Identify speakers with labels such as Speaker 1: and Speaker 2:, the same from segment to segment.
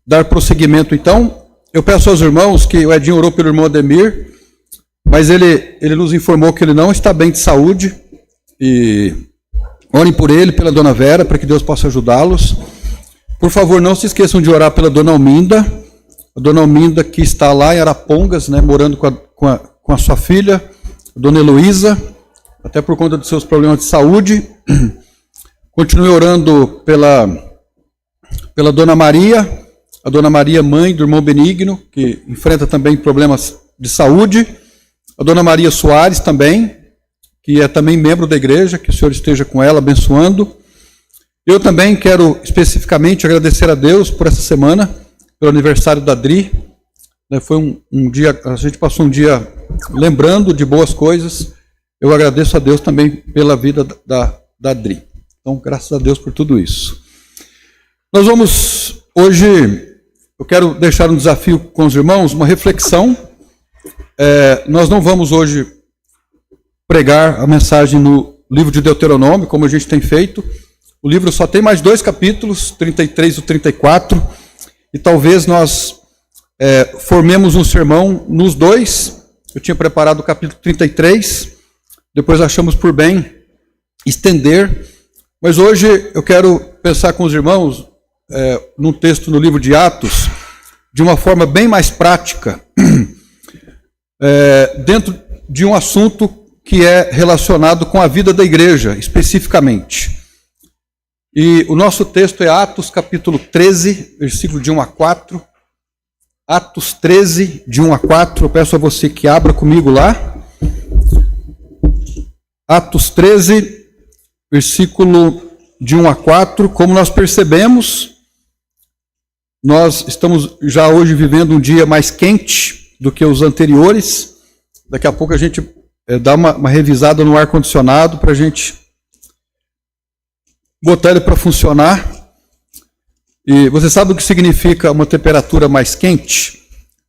Speaker 1: Dar prosseguimento, então. Eu peço aos irmãos que o Edinho orou pelo irmão Ademir, mas ele nos informou que ele não está bem de saúde, e orem por ele, pela dona Vera, para que Deus possa ajudá-los. Por favor, não se esqueçam de orar pela dona Alminda, a dona Alminda que está lá em Arapongas, né, morando com a sua filha, a dona Heloísa, até por conta dos seus problemas de saúde. Continue orando pela dona Maria, a dona Maria, mãe do irmão Benigno, que enfrenta também problemas de saúde. A dona Maria Soares também, que é também membro da igreja, que o Senhor esteja com ela, abençoando. Eu também quero especificamente agradecer a Deus por essa semana, pelo aniversário da Adri. Foi um dia, a gente passou um dia lembrando de boas coisas. Eu agradeço a Deus também pela vida da Adri. Então, graças a Deus por tudo isso. Nós vamos, hoje, eu quero deixar um desafio com os irmãos, uma reflexão. Nós não vamos hoje pregar a mensagem no livro de Deuteronômio, como a gente tem feito. O livro só tem mais 2 capítulos, 33 e 34, e talvez nós formemos um sermão nos 2. Eu tinha preparado o capítulo 33, depois achamos por bem estender, mas hoje eu quero pensar com os irmãos num texto no livro de Atos, de uma forma bem mais prática, dentro de um assunto que é relacionado com a vida da igreja, especificamente. E o nosso texto é Atos capítulo 13, versículo de 1 a 4. Atos 13, de 1 a 4. Eu peço a você que abra comigo lá. Atos 13, versículo de 1 a 4. Como nós percebemos, nós estamos já hoje vivendo um dia mais quente do que os anteriores. Daqui a pouco a gente dá uma revisada no ar-condicionado para a gente botar ele para funcionar. E você sabe o que significa uma temperatura mais quente?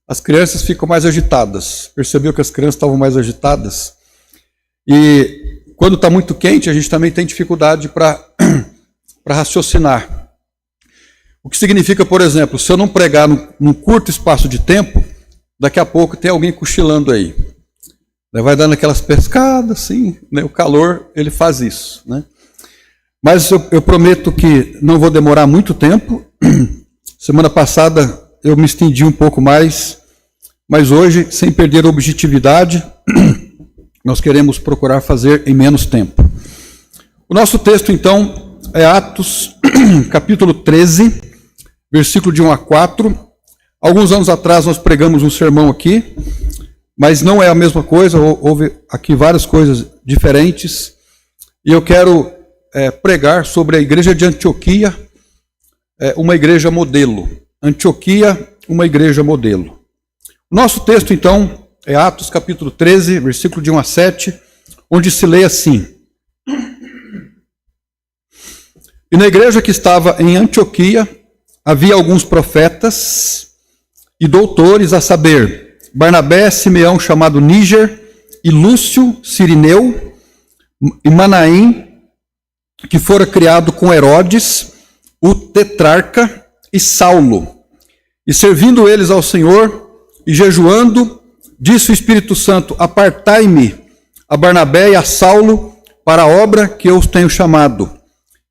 Speaker 1: As crianças ficam mais agitadas. Percebeu que as crianças estavam mais agitadas? E quando está muito quente, a gente também tem dificuldade para raciocinar. O que significa, por exemplo, se eu não pregar num curto espaço de tempo, daqui a pouco tem alguém cochilando aí. Vai dando aquelas pescadas, assim, né? O calor, ele faz isso, né? Mas eu prometo que não vou demorar muito tempo. Semana passada eu me estendi um pouco mais, mas hoje, sem perder a objetividade, nós queremos procurar fazer em menos tempo. O nosso texto, então, é Atos, capítulo 13, versículo de 1 a 4. Alguns anos atrás nós pregamos um sermão aqui, mas não é a mesma coisa, houve aqui várias coisas diferentes, e eu quero pregar sobre a igreja de Antioquia, uma igreja modelo. Antioquia, uma igreja modelo. O nosso texto, então, é Atos capítulo 13, versículo de 1 a 7, onde se lê assim: E na igreja que estava em Antioquia, havia alguns profetas e doutores, a saber, Barnabé, Simeão, chamado Níger, e Lúcio, Cirineu, e Manaém, que fora criado com Herodes, o tetrarca, e Saulo. E servindo eles ao Senhor, e jejuando, disse o Espírito Santo: Apartai-me a Barnabé e a Saulo para a obra que eu os tenho chamado.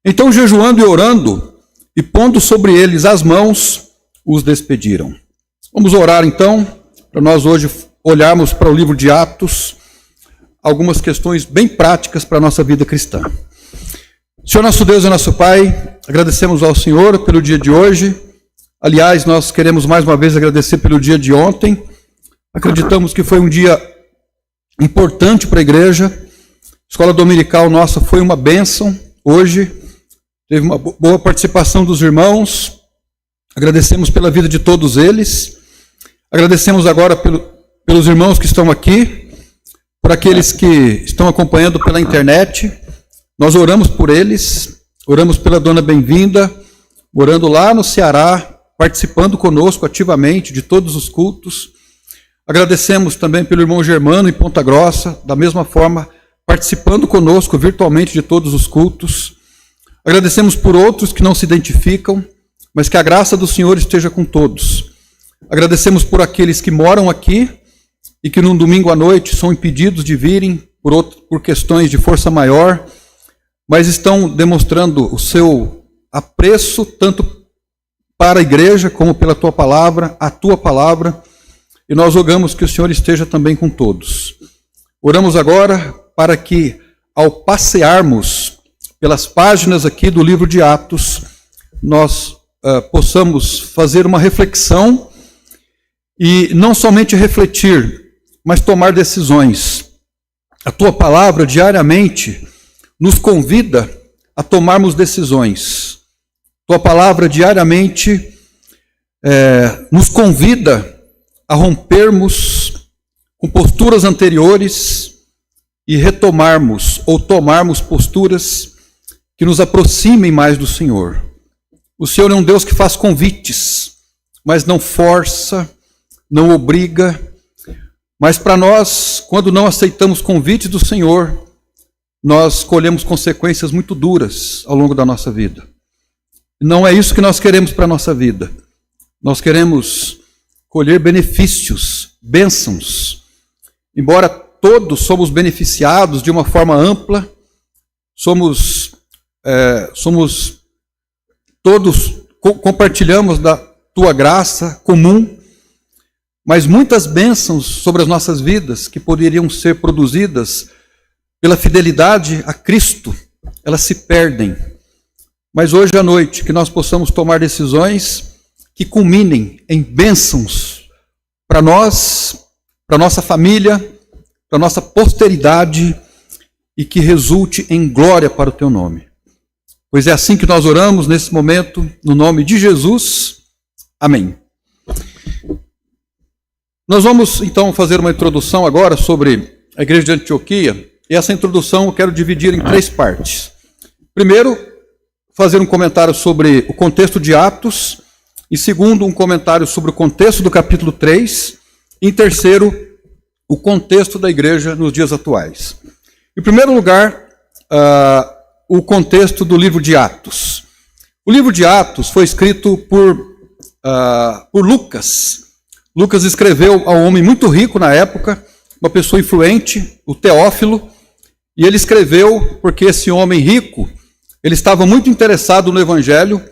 Speaker 1: Então, jejuando e orando, e pondo sobre eles as mãos, os despediram. Vamos orar então, para nós hoje olharmos para o livro de Atos, algumas questões bem práticas para a nossa vida cristã. Senhor nosso Deus e nosso Pai, agradecemos ao Senhor pelo dia de hoje. Aliás, nós queremos mais uma vez agradecer pelo dia de ontem. Acreditamos que foi um dia importante para a igreja. A escola dominical nossa foi uma bênção hoje. Teve uma boa participação dos irmãos. Agradecemos pela vida de todos eles. Agradecemos agora pelos irmãos que estão aqui, por aqueles que estão acompanhando pela internet. Nós oramos por eles, oramos pela dona Bem-vinda, morando lá no Ceará, participando conosco ativamente de todos os cultos. Agradecemos também pelo irmão Germano em Ponta Grossa, da mesma forma, participando conosco virtualmente de todos os cultos. Agradecemos por outros que não se identificam, mas que a graça do Senhor esteja com todos. Agradecemos por aqueles que moram aqui e que num domingo à noite são impedidos de virem por questões de força maior, mas estão demonstrando o seu apreço tanto para a igreja como pela tua palavra, a tua palavra, e nós rogamos que o Senhor esteja também com todos. Oramos agora para que, ao passearmos pelas páginas aqui do livro de Atos, nós possamos fazer uma reflexão e não somente refletir, mas tomar decisões. A tua palavra diariamente nos convida a tomarmos decisões. Tua palavra diariamente nos convida a rompermos com posturas anteriores e retomarmos ou tomarmos posturas que nos aproximem mais do Senhor. O Senhor é um Deus que faz convites, mas não força, não obriga. Mas para nós, quando não aceitamos convites do Senhor, nós colhemos consequências muito duras ao longo da nossa vida. Não é isso que nós queremos para a nossa vida. Nós queremos colher benefícios, bênçãos. Embora todos somos beneficiados de uma forma ampla, todos compartilhamos da tua graça comum, mas muitas bênçãos sobre as nossas vidas que poderiam ser produzidas pela fidelidade a Cristo, elas se perdem. Mas hoje à noite, que nós possamos tomar decisões que culminem em bênçãos para nós, para nossa família, para nossa posteridade e que resulte em glória para o teu nome. Pois é assim que nós oramos nesse momento, no nome de Jesus. Amém. Nós vamos então fazer uma introdução agora sobre a igreja de Antioquia, e essa introdução eu quero dividir em 3 partes. Primeiro, fazer um comentário sobre o contexto de Atos, em segundo, um comentário sobre o contexto do capítulo 3, e em terceiro, o contexto da igreja nos dias atuais. Em primeiro lugar, o contexto do livro de Atos. O livro de Atos foi escrito por Lucas. Lucas escreveu a um homem muito rico na época, uma pessoa influente, o Teófilo, e ele escreveu porque esse homem rico, ele estava muito interessado no evangelho,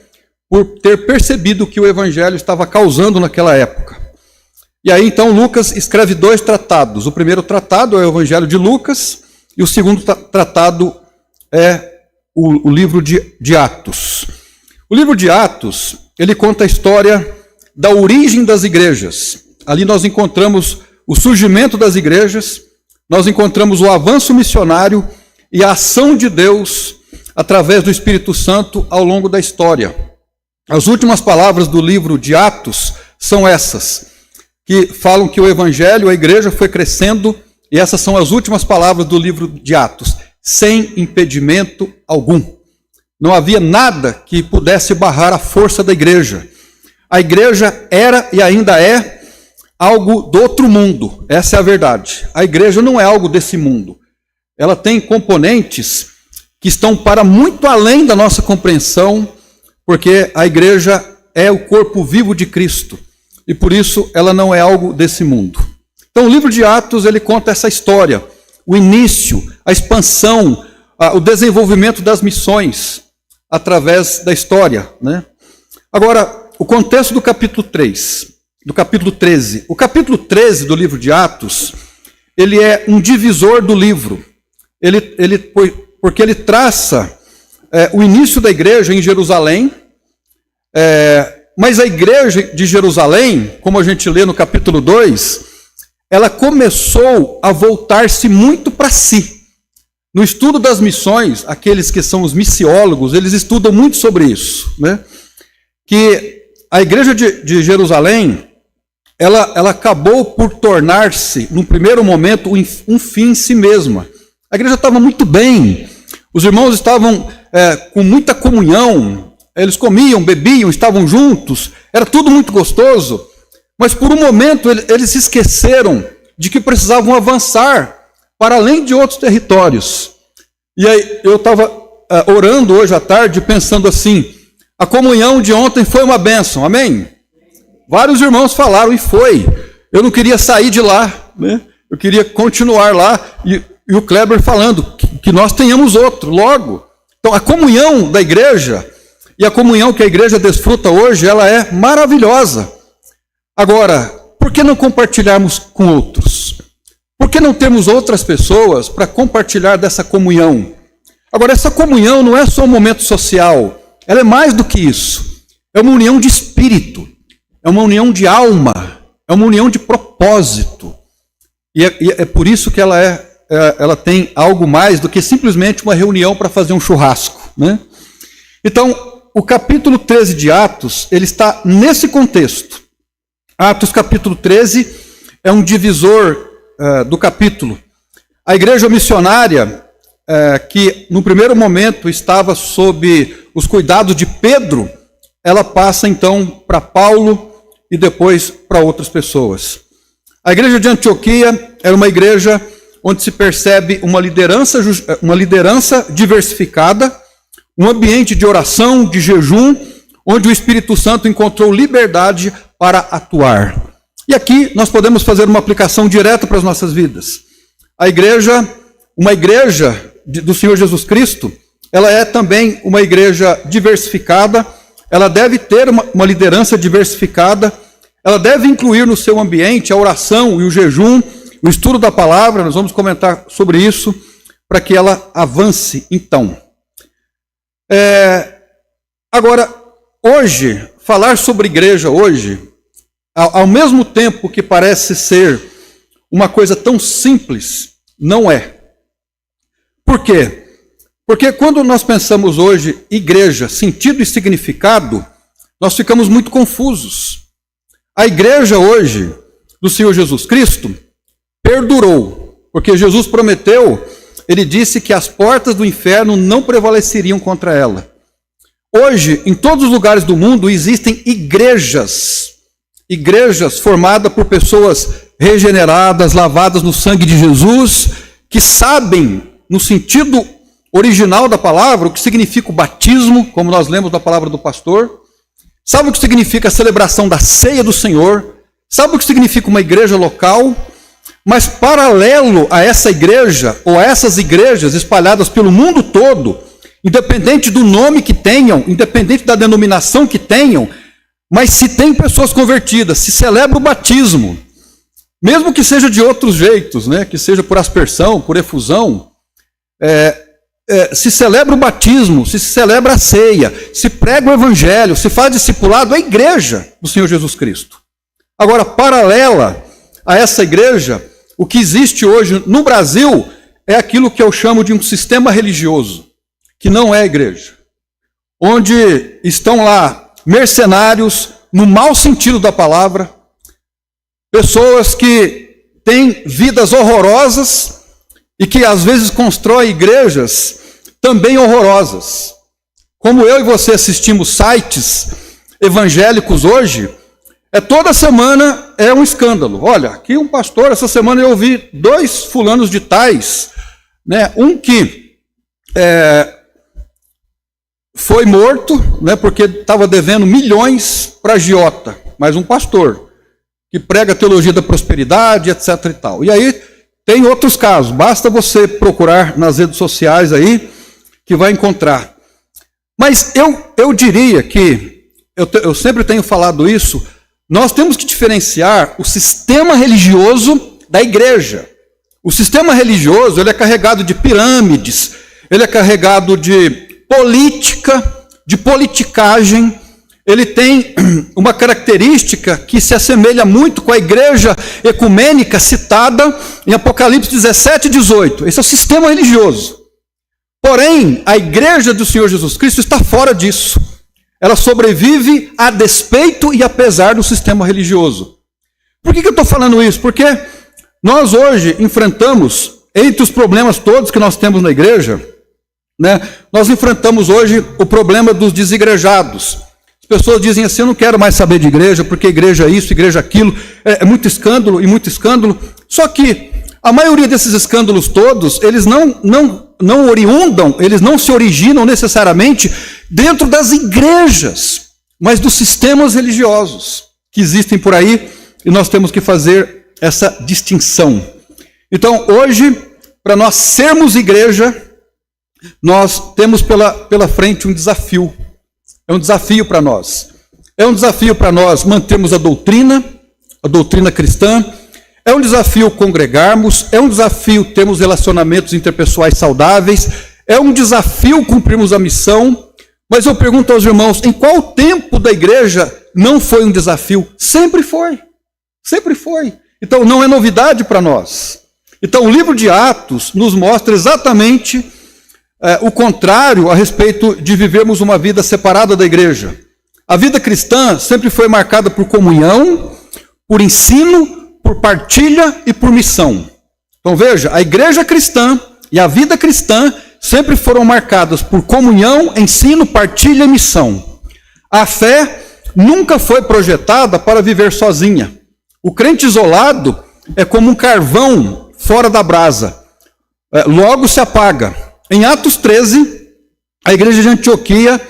Speaker 1: por ter percebido que o evangelho estava causando naquela época. E aí então Lucas escreve 2 tratados. O primeiro tratado é o Evangelho de Lucas, e o segundo tratado é o livro de Atos. O livro de Atos, ele conta a história da origem das igrejas. Ali nós encontramos o surgimento das igrejas, nós encontramos o avanço missionário e a ação de Deus através do Espírito Santo ao longo da história. As últimas palavras do livro de Atos são essas, que falam que o evangelho, a igreja foi crescendo, e essas são as últimas palavras do livro de Atos, sem impedimento algum. Não havia nada que pudesse barrar a força da igreja. A igreja era e ainda é algo do outro mundo, essa é a verdade. A igreja não é algo desse mundo. Ela tem componentes que estão para muito além da nossa compreensão, porque a igreja é o corpo vivo de Cristo, e por isso ela não é algo desse mundo. Então o livro de Atos, ele conta essa história, o início, a expansão, o desenvolvimento das missões através da história, né? Agora, o contexto do capítulo 3, do capítulo 13. O capítulo 13 do livro de Atos, ele é um divisor do livro, porque ele traça o início da igreja em Jerusalém, mas a igreja de Jerusalém, como a gente lê no capítulo 2, ela começou a voltar-se muito para si. No estudo das missões, aqueles que são os missiólogos, eles estudam muito sobre isso, né? Que a igreja de Jerusalém, ela acabou por tornar-se, num primeiro momento, um fim em si mesma. A igreja estava muito bem, os irmãos estavam com muita comunhão, eles comiam, bebiam, estavam juntos, era tudo muito gostoso, mas por um momento eles se esqueceram de que precisavam avançar para além de outros territórios. E aí eu estava orando hoje à tarde, pensando assim, A comunhão de ontem foi uma bênção, amém? Vários irmãos falaram, e foi. Eu não queria sair de lá, né? Eu queria continuar lá, e o Kleber falando que nós tenhamos outro, logo. Então, a comunhão da igreja, e a comunhão que a igreja desfruta hoje, ela é maravilhosa. Agora, por que não compartilharmos com outros? Por que não temos outras pessoas para compartilhar dessa comunhão? Agora, essa comunhão não é só um momento social, ela é mais do que isso. É uma união de espírito, é uma união de alma, é uma união de propósito. E é por isso que ela tem algo mais do que simplesmente uma reunião para fazer um churrasco, né? Então, o capítulo 13 de Atos, ele está nesse contexto. Atos capítulo 13 é um divisor do capítulo. A igreja missionária, que no primeiro momento estava sob os cuidados de Pedro, ela passa então para Paulo e depois para outras pessoas. A igreja de Antioquia era uma igreja onde se percebe uma liderança diversificada, um ambiente de oração, de jejum, onde o Espírito Santo encontrou liberdade para atuar. E aqui nós podemos fazer uma aplicação direta para as nossas vidas. A igreja, uma igreja do Senhor Jesus Cristo, ela é também uma igreja diversificada, ela deve ter uma liderança diversificada, ela deve incluir no seu ambiente a oração e o jejum, o estudo da palavra, nós vamos comentar sobre isso, para que ela avance então. Agora, hoje, falar sobre igreja hoje, ao mesmo tempo que parece ser uma coisa tão simples, não é. Por quê? Porque quando nós pensamos hoje igreja, sentido e significado, nós ficamos muito confusos. A igreja hoje do Senhor Jesus Cristo perdurou, porque Jesus prometeu, ele disse que as portas do inferno não prevaleceriam contra ela. Hoje, em todos os lugares do mundo, existem igrejas formadas por pessoas regeneradas, lavadas no sangue de Jesus, que sabem, no sentido original da palavra, o que significa o batismo, como nós lemos da palavra do pastor, sabe o que significa a celebração da ceia do Senhor, sabe o que significa uma igreja local, mas paralelo a essa igreja, ou a essas igrejas espalhadas pelo mundo todo, independente do nome que tenham, independente da denominação que tenham, mas se tem pessoas convertidas, se celebra o batismo, mesmo que seja de outros jeitos, né, que seja por aspersão, por efusão, se celebra o batismo, se celebra a ceia, se prega o evangelho, se faz discipulado, é a igreja do Senhor Jesus Cristo. Agora, paralela a essa igreja, o que existe hoje no Brasil é aquilo que eu chamo de um sistema religioso, que não é a igreja, onde estão lá mercenários, no mau sentido da palavra, pessoas que têm vidas horrorosas e que às vezes constroem igrejas também horrorosas. Como eu e você assistimos sites evangélicos hoje, toda semana é um escândalo. Olha, aqui um pastor, essa semana eu ouvi 2 fulanos de tais, né? Um que foi morto, né, porque estava devendo milhões para agiota, mas um pastor que prega a teologia da prosperidade, etc. e tal. E aí tem outros casos, basta você procurar nas redes sociais aí, que vai encontrar. Mas eu diria que, eu sempre tenho falado isso, nós temos que diferenciar o sistema religioso da igreja. O sistema religioso, ele é carregado de pirâmides, ele é carregado de política, de politicagem, ele tem uma característica que se assemelha muito com a igreja ecumênica citada em Apocalipse 17 e 18. Esse é o sistema religioso. Porém, a igreja do Senhor Jesus Cristo está fora disso. Ela sobrevive a despeito e apesar do sistema religioso. Por que eu estou falando isso? Porque nós hoje enfrentamos, entre os problemas todos que nós temos na igreja, né, nós enfrentamos hoje o problema dos desigrejados. As pessoas dizem assim, eu não quero mais saber de igreja, porque igreja isso, igreja aquilo, é muito escândalo e muito escândalo. Só que a maioria desses escândalos todos, eles não oriundam, eles não se originam necessariamente dentro das igrejas, mas dos sistemas religiosos que existem por aí, e nós temos que fazer essa distinção. Então, hoje, para nós sermos igreja, nós temos pela frente um desafio. É um desafio para nós. É um desafio para nós mantermos a doutrina cristã. É um desafio congregarmos. É um desafio termos relacionamentos interpessoais saudáveis. É um desafio cumprirmos a missão. Mas eu pergunto aos irmãos, em qual tempo da igreja não foi um desafio? Sempre foi. Sempre foi. Então não é novidade para nós. Então o livro de Atos nos mostra exatamente o contrário a respeito de vivermos uma vida separada da igreja. A vida cristã sempre foi marcada por comunhão, por ensino, por partilha e por missão. Então veja, a igreja cristã e a vida cristã sempre foram marcadas por comunhão, ensino, partilha e missão. A fé nunca foi projetada para viver sozinha. O crente isolado é como um carvão fora da brasa. Logo se apaga. Em Atos 13, a igreja de Antioquia,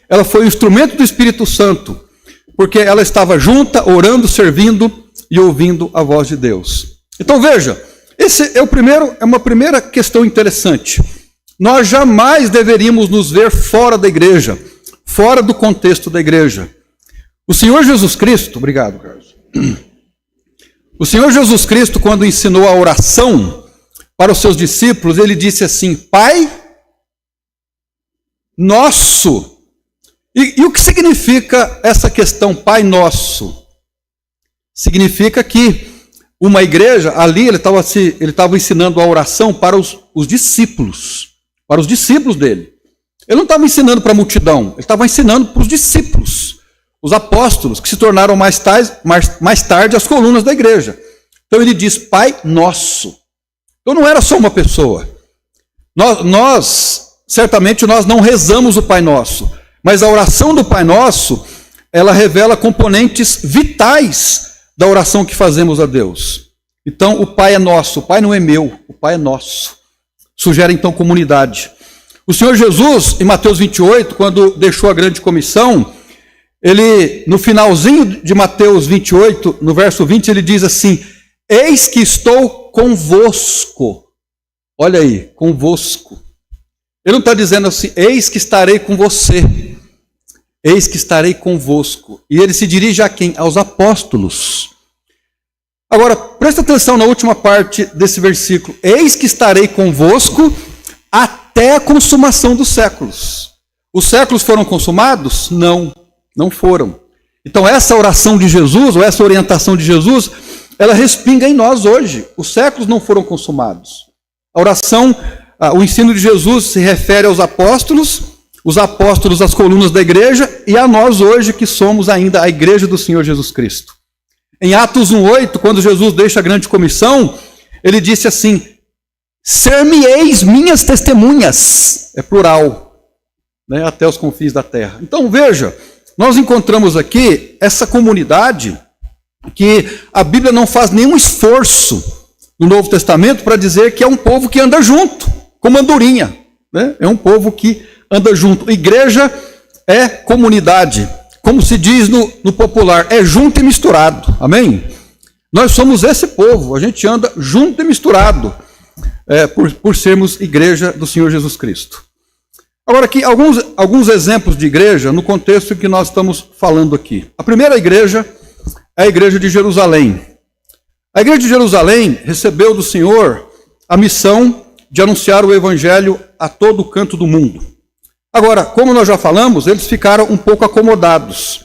Speaker 1: ela foi o instrumento do Espírito Santo, porque ela estava junta, orando, servindo e ouvindo a voz de Deus. Então veja, esse é uma primeira questão interessante. Nós jamais deveríamos nos ver fora da igreja, fora do contexto da igreja. O Senhor Jesus Cristo, obrigado, Carlos. O Senhor Jesus Cristo, quando ensinou a oração para os seus discípulos, ele disse assim: Pai Nosso. E o que significa essa questão Pai Nosso? Significa que uma igreja, ali ele estava ensinando a oração para os discípulos, para os discípulos dele. Ele não estava ensinando para a multidão, ele estava ensinando para os discípulos, os apóstolos, que se tornaram mais tarde as colunas da igreja. Então ele diz Pai Nosso. Então não era só uma pessoa. Certamente nós não rezamos o Pai Nosso, mas a oração do Pai Nosso, ela revela componentes vitais da oração que fazemos a Deus. Então o Pai é nosso, o Pai não é meu, o Pai é nosso. Sugere então comunidade. O Senhor Jesus, em Mateus 28, quando deixou a grande comissão, ele, no finalzinho de Mateus 28, no verso 20, ele diz assim: Eis que estou convosco. Olha aí, convosco. Ele não está dizendo assim, eis que estarei com você. Eis que estarei convosco. E ele se dirige a quem? Aos apóstolos. Agora, presta atenção na última parte desse versículo. Eis que estarei convosco até a consumação dos séculos. Os séculos foram consumados? Não, não foram. Então essa oração de Jesus, ou essa orientação de Jesus, ela respinga em nós hoje. Os séculos não foram consumados. A oração, o ensino de Jesus se refere aos apóstolos, os apóstolos às colunas da igreja, e a nós hoje que somos ainda a igreja do Senhor Jesus Cristo. Em Atos 1:8, quando Jesus deixa a grande comissão, ele disse assim: ser-me-eis minhas testemunhas, é plural, né, até os confins da terra. Então veja, nós encontramos aqui essa comunidade que a Bíblia não faz nenhum esforço no Novo Testamento para dizer que é um povo que anda junto, como andorinha, né? É um povo que anda junto. Igreja é comunidade, como se diz no popular, é junto e misturado, amém? Nós somos esse povo, a gente anda junto e misturado, por sermos igreja do Senhor Jesus Cristo. Agora aqui, alguns exemplos de igreja no contexto que nós estamos falando aqui. A primeira igreja é a igreja de Jerusalém. A igreja de Jerusalém recebeu do Senhor a missão de anunciar o evangelho a todo canto do mundo. Agora, como nós já falamos, eles ficaram um pouco acomodados.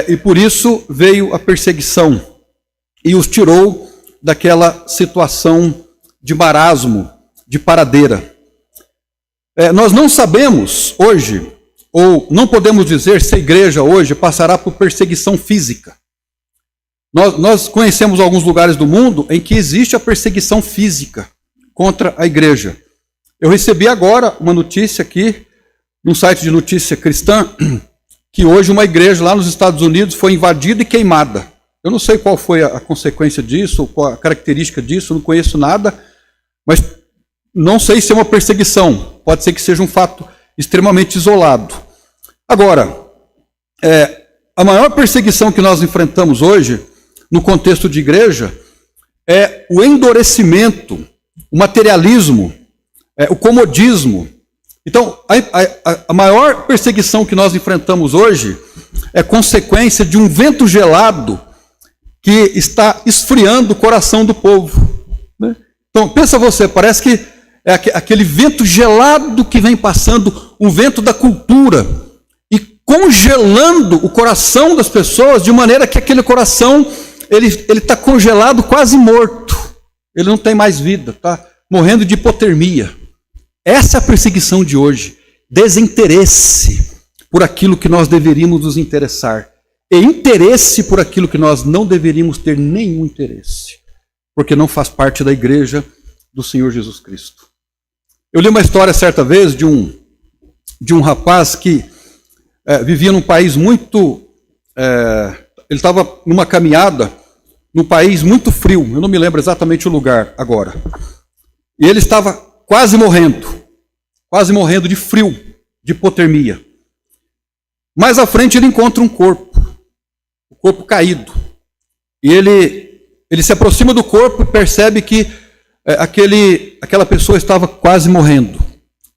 Speaker 1: E por isso veio a perseguição e os tirou daquela situação de marasmo, de paradeira. Nós não sabemos hoje, ou não podemos dizer se a igreja hoje passará por perseguição física. Nós conhecemos alguns lugares do mundo em que existe a perseguição física contra a igreja. Eu recebi agora uma notícia aqui, num site de notícia cristã, que hoje uma igreja lá nos Estados Unidos foi invadida e queimada. Eu não sei qual foi a consequência disso, qual a característica disso, não conheço nada, mas não sei se é uma perseguição, pode ser que seja um fato extremamente isolado. Agora, a maior perseguição que nós enfrentamos hoje, no contexto de igreja, é o endurecimento, o materialismo, o comodismo. Então, a maior perseguição que nós enfrentamos hoje é consequência de um vento gelado que está esfriando o coração do povo. Né? Então, pensa você, parece que é aquele vento gelado que vem passando, um vento da cultura, e congelando o coração das pessoas, de maneira que aquele coração, ele está congelado, quase morto. Ele não tem mais vida, está morrendo de hipotermia. Essa é a perseguição de hoje. Desinteresse por aquilo que nós deveríamos nos interessar. E interesse por aquilo que nós não deveríamos ter nenhum interesse. Porque não faz parte da igreja do Senhor Jesus Cristo. Eu li uma história certa vez de um rapaz que vivia num país muito... ele estava numa caminhada num país muito frio. Eu não me lembro exatamente o lugar agora. E ele estava quase morrendo de frio, de hipotermia. Mais à frente ele encontra um corpo caído. E ele se aproxima do corpo e percebe que aquela pessoa estava quase morrendo,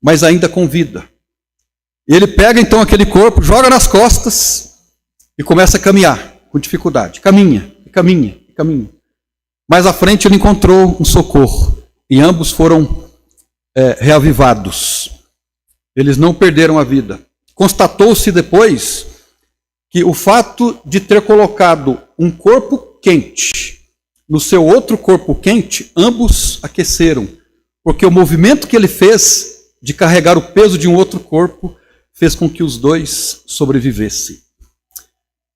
Speaker 1: mas ainda com vida. E ele pega então aquele corpo, joga nas costas e começa a caminhar com dificuldade. Caminha. Mais à frente ele encontrou um socorro e ambos foram reavivados. Eles não perderam a vida. Constatou-se depois que o fato de ter colocado um corpo quente no seu outro corpo quente, ambos aqueceram, porque o movimento que ele fez de carregar o peso de um outro corpo fez com que os dois sobrevivessem.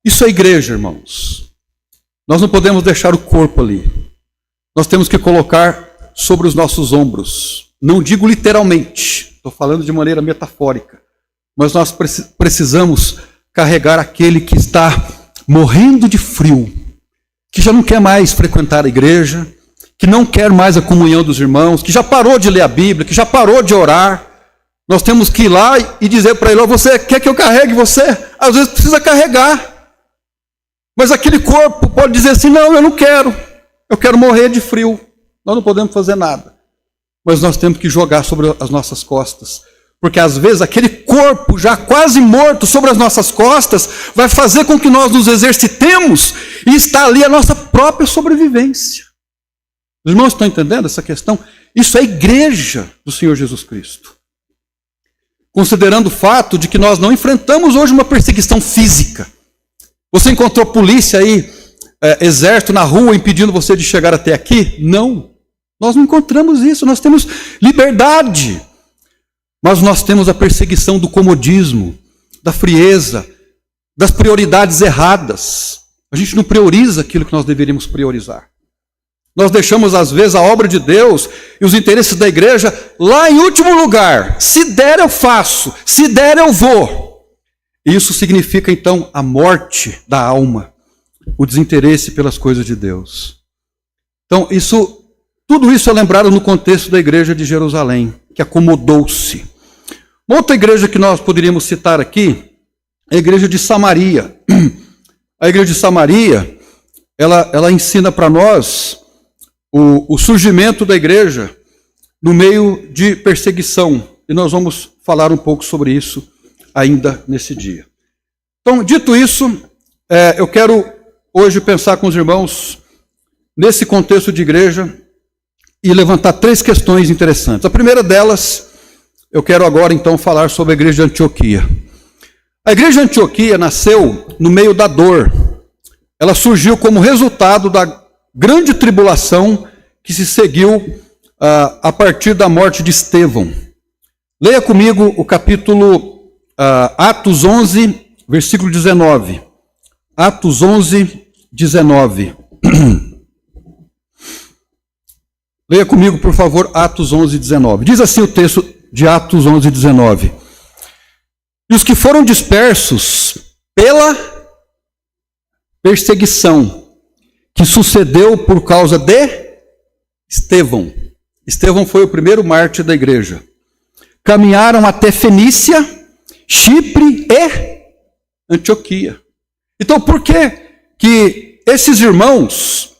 Speaker 1: Isso é igreja, irmãos. Nós não podemos deixar o corpo ali. Nós temos que colocar sobre os nossos ombros. Não digo literalmente, estou falando de maneira metafórica, mas nós precisamos carregar aquele que está morrendo de frio, que já não quer mais frequentar a igreja, que não quer mais a comunhão dos irmãos, que já parou de ler a Bíblia, que já parou de orar. Nós temos que ir lá e dizer para ele: você quer que eu carregue você? Às vezes precisa carregar. Mas aquele corpo pode dizer assim: não, eu não quero. Eu quero morrer de frio. Nós não podemos fazer nada. Mas nós temos que jogar sobre as nossas costas. Porque às vezes aquele corpo já quase morto sobre as nossas costas vai fazer com que nós nos exercitemos e está ali a nossa própria sobrevivência. Os irmãos estão entendendo essa questão? Isso é a igreja do Senhor Jesus Cristo. Considerando o fato de que nós não enfrentamos hoje uma perseguição física. Você encontrou polícia aí, exército na rua impedindo você de chegar até aqui? Não. Nós não encontramos isso, nós temos liberdade. Mas nós temos a perseguição do comodismo, da frieza, das prioridades erradas. A gente não prioriza aquilo que nós deveríamos priorizar. Nós deixamos, às vezes, a obra de Deus e os interesses da igreja lá em último lugar. Se der, eu faço. Se der, eu vou. Isso significa, então, a morte da alma, o desinteresse pelas coisas de Deus. Então, tudo isso é lembrado no contexto da igreja de Jerusalém, que acomodou-se. Uma outra igreja que nós poderíamos citar aqui é a igreja de Samaria. A igreja de Samaria, ela ensina para nós o surgimento da igreja no meio de perseguição. E nós vamos falar um pouco sobre isso ainda nesse dia. Então, dito isso, eu quero hoje pensar com os irmãos nesse contexto de igreja e levantar 3 questões interessantes. A primeira delas, eu quero agora então falar sobre a igreja de Antioquia. A igreja de Antioquia nasceu no meio da dor. Ela surgiu como resultado da grande tribulação que se seguiu a partir da morte de Estevão. Leia comigo o capítulo Atos 11, versículo 19. Atos 11, 19. Leia comigo, por favor, Atos 11, 19. Diz assim o texto de Atos 11, 19. E os que foram dispersos pela perseguição que sucedeu por causa de Estevão. Estevão foi o primeiro mártir da igreja. Caminharam até Fenícia Chipre e Antioquia. Então, por que esses irmãos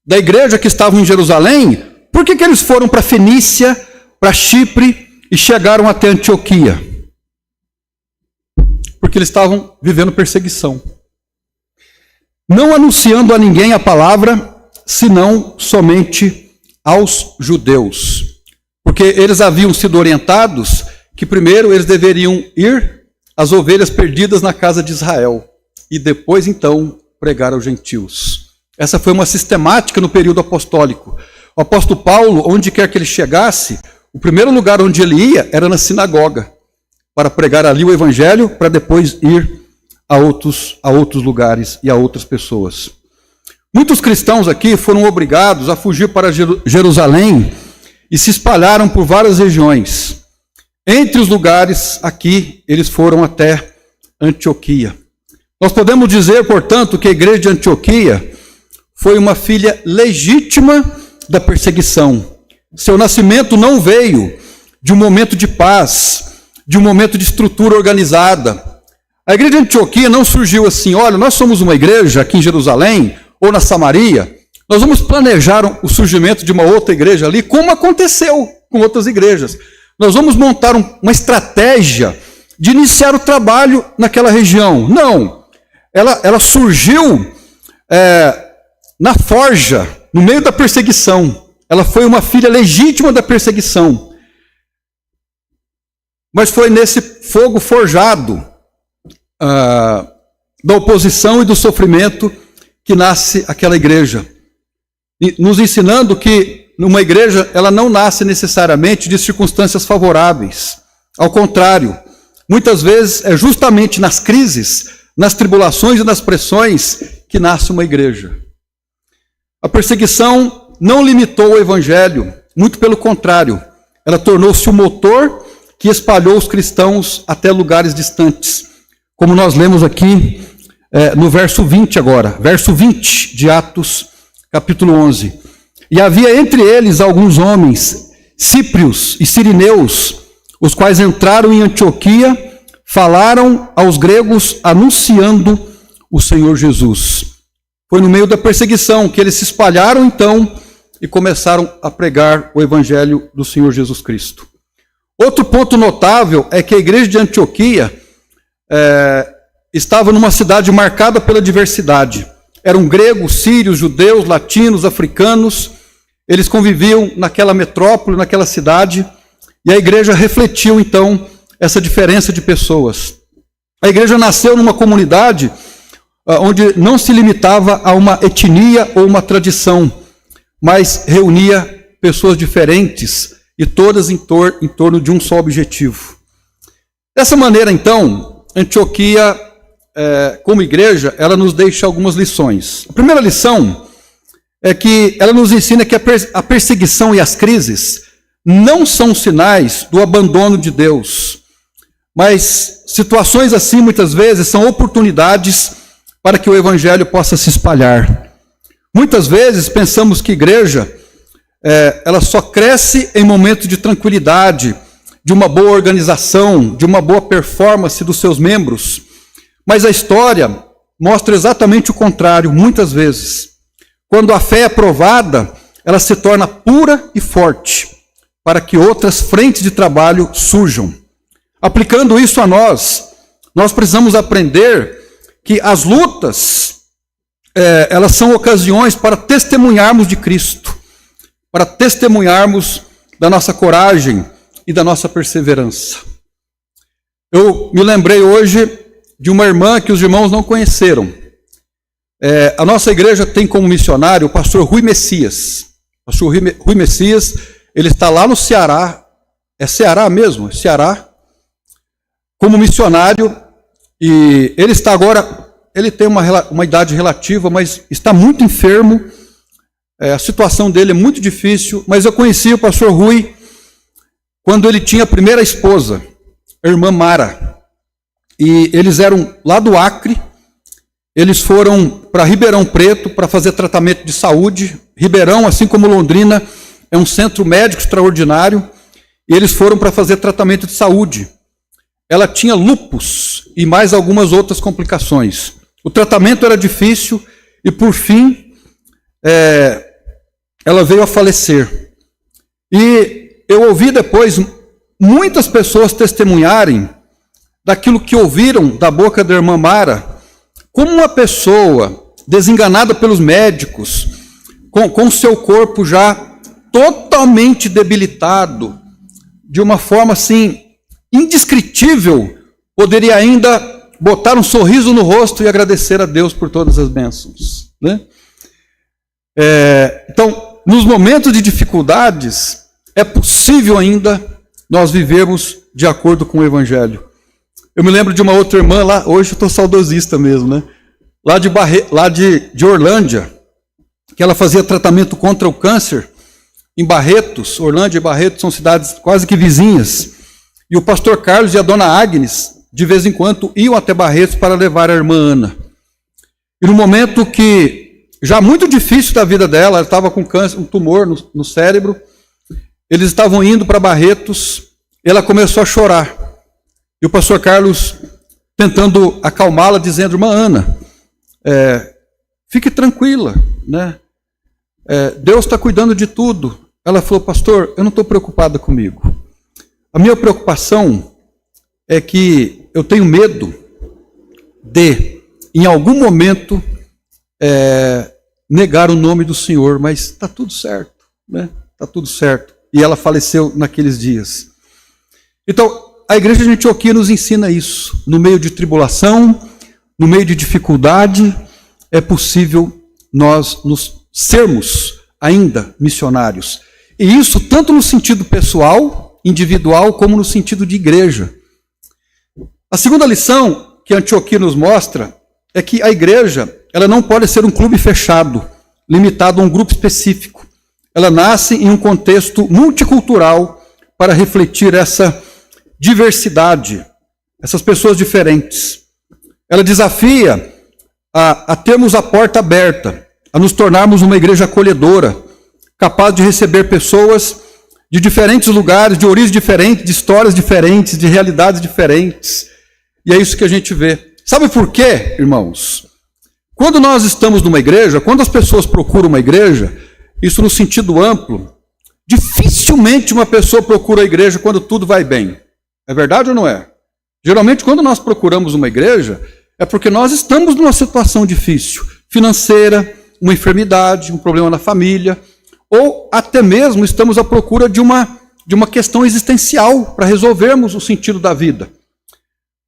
Speaker 1: da igreja que estavam em Jerusalém, por que eles foram para Fenícia, para Chipre e chegaram até Antioquia? Porque eles estavam vivendo perseguição. Não anunciando a ninguém a palavra, senão somente aos judeus. Porque eles haviam sido orientados que primeiro eles deveriam ir às ovelhas perdidas na casa de Israel. E depois, então, pregar aos gentios. Essa foi uma sistemática no período apostólico. O apóstolo Paulo, onde quer que ele chegasse, o primeiro lugar onde ele ia era na sinagoga, para pregar ali o evangelho, para depois ir a outros lugares e a outras pessoas. Muitos cristãos aqui foram obrigados a fugir para Jerusalém e se espalharam por várias regiões. Entre os lugares aqui, eles foram até Antioquia. Nós podemos dizer, portanto, que a igreja de Antioquia foi uma filha legítima da perseguição. Seu nascimento não veio de um momento de paz, de um momento de estrutura organizada. A igreja de Antioquia não surgiu assim, olha, nós somos uma igreja aqui em Jerusalém ou na Samaria, nós vamos planejar o surgimento de uma outra igreja ali, como aconteceu com outras igrejas. Nós vamos montar uma estratégia de iniciar o trabalho naquela região. Não, ela surgiu na forja, no meio da perseguição. Ela foi uma filha legítima da perseguição. Mas foi nesse fogo forjado da oposição e do sofrimento que nasce aquela igreja. Nos ensinando que uma igreja, ela não nasce necessariamente de circunstâncias favoráveis. Ao contrário, muitas vezes é justamente nas crises, nas tribulações e nas pressões que nasce uma igreja. A perseguição não limitou o evangelho, muito pelo contrário, ela tornou-se o motor que espalhou os cristãos até lugares distantes. Como nós lemos aqui no verso 20 agora, verso 20 de Atos, capítulo 11. E havia entre eles alguns homens, cíprios e sirineus, os quais entraram em Antioquia, falaram aos gregos anunciando o Senhor Jesus. Foi no meio da perseguição que eles se espalharam então e começaram a pregar o evangelho do Senhor Jesus Cristo. Outro ponto notável é que a igreja de Antioquia estava numa cidade marcada pela diversidade. Eram gregos, sírios, judeus, latinos, africanos. Eles conviviam naquela metrópole, naquela cidade, e a igreja refletiu então essa diferença de pessoas. A igreja nasceu numa comunidade onde não se limitava a uma etnia ou uma tradição, mas reunia pessoas diferentes e todas em torno de um só objetivo. Dessa maneira, então, Antioquia, como igreja, ela nos deixa algumas lições. A primeira lição é que ela nos ensina que a perseguição e as crises não são sinais do abandono de Deus, mas situações assim, muitas vezes, são oportunidades para que o evangelho possa se espalhar. Muitas vezes pensamos que igreja, ela só cresce em momentos de tranquilidade, de uma boa organização, de uma boa performance dos seus membros. Mas a história mostra exatamente o contrário, muitas vezes. Quando a fé é provada, ela se torna pura e forte, para que outras frentes de trabalho surjam. Aplicando isso a nós precisamos aprender que as lutas, elas são ocasiões para testemunharmos de Cristo, para testemunharmos da nossa coragem e da nossa perseverança. Eu me lembrei hoje de uma irmã que os irmãos não conheceram. A nossa igreja tem como missionário o pastor Rui Messias. O pastor Rui Messias, ele está lá no Ceará, é Ceará mesmo? Ceará, como missionário, e ele está agora, ele tem uma idade relativa, mas está muito enfermo, a situação dele é muito difícil, mas eu conheci o pastor Rui quando ele tinha a primeira esposa, a irmã Mara, e eles eram lá do Acre. Eles foram para Ribeirão Preto para fazer tratamento de saúde. Ribeirão, assim como Londrina, é um centro médico extraordinário. E eles foram para fazer tratamento de saúde. ela tinha lúpus e mais algumas outras complicações. O tratamento era difícil e, por fim, ela veio a falecer. E eu ouvi depois muitas pessoas testemunharem daquilo que ouviram da boca da irmã Mara, como uma pessoa desenganada pelos médicos, com seu corpo já totalmente debilitado, de uma forma assim indescritível, poderia ainda botar um sorriso no rosto e agradecer a Deus por todas as bênçãos, né? Então, nos momentos de dificuldades, é possível ainda nós vivermos de acordo com o Evangelho. Eu me lembro de uma outra irmã lá, hoje eu estou saudosista mesmo, né? Lá de Orlândia, que ela fazia tratamento contra o câncer em Barretos. Orlândia e Barretos são cidades quase que vizinhas. E o pastor Carlos e a dona Agnes, de vez em quando, iam até Barretos para levar a irmã Ana. E no momento que, já muito difícil da vida dela, ela estava com câncer, um tumor no cérebro, eles estavam indo para Barretos, ela começou a chorar. E o pastor Carlos, tentando acalmá-la, dizendo: irmã Ana, fique tranquila, né? Deus está cuidando de tudo. Ela falou: pastor, eu não estou preocupada comigo. A minha preocupação é que eu tenho medo de, em algum momento, negar o nome do Senhor, mas está tudo certo, né? Está tudo certo. E ela faleceu naqueles dias. Então, a igreja de Antioquia nos ensina isso. No meio de tribulação, no meio de dificuldade, é possível nós nos sermos ainda missionários. E isso tanto no sentido pessoal, individual, como no sentido de igreja. A segunda lição que Antioquia nos mostra é que a igreja, ela não pode ser um clube fechado, limitado a um grupo específico. Ela nasce em um contexto multicultural para refletir essa diversidade, essas pessoas diferentes. Ela desafia a termos a porta aberta, a nos tornarmos uma igreja acolhedora, capaz de receber pessoas de diferentes lugares, de origens diferentes, de histórias diferentes, de realidades diferentes. E é isso que a gente vê. Sabe por quê, irmãos? Quando nós estamos numa igreja, quando as pessoas procuram uma igreja, isso no sentido amplo, dificilmente uma pessoa procura a igreja quando tudo vai bem. É verdade ou não é? Geralmente, quando nós procuramos uma igreja, é porque nós estamos numa situação difícil, financeira, uma enfermidade, um problema na família, ou até mesmo estamos à procura de uma questão existencial para resolvermos o sentido da vida.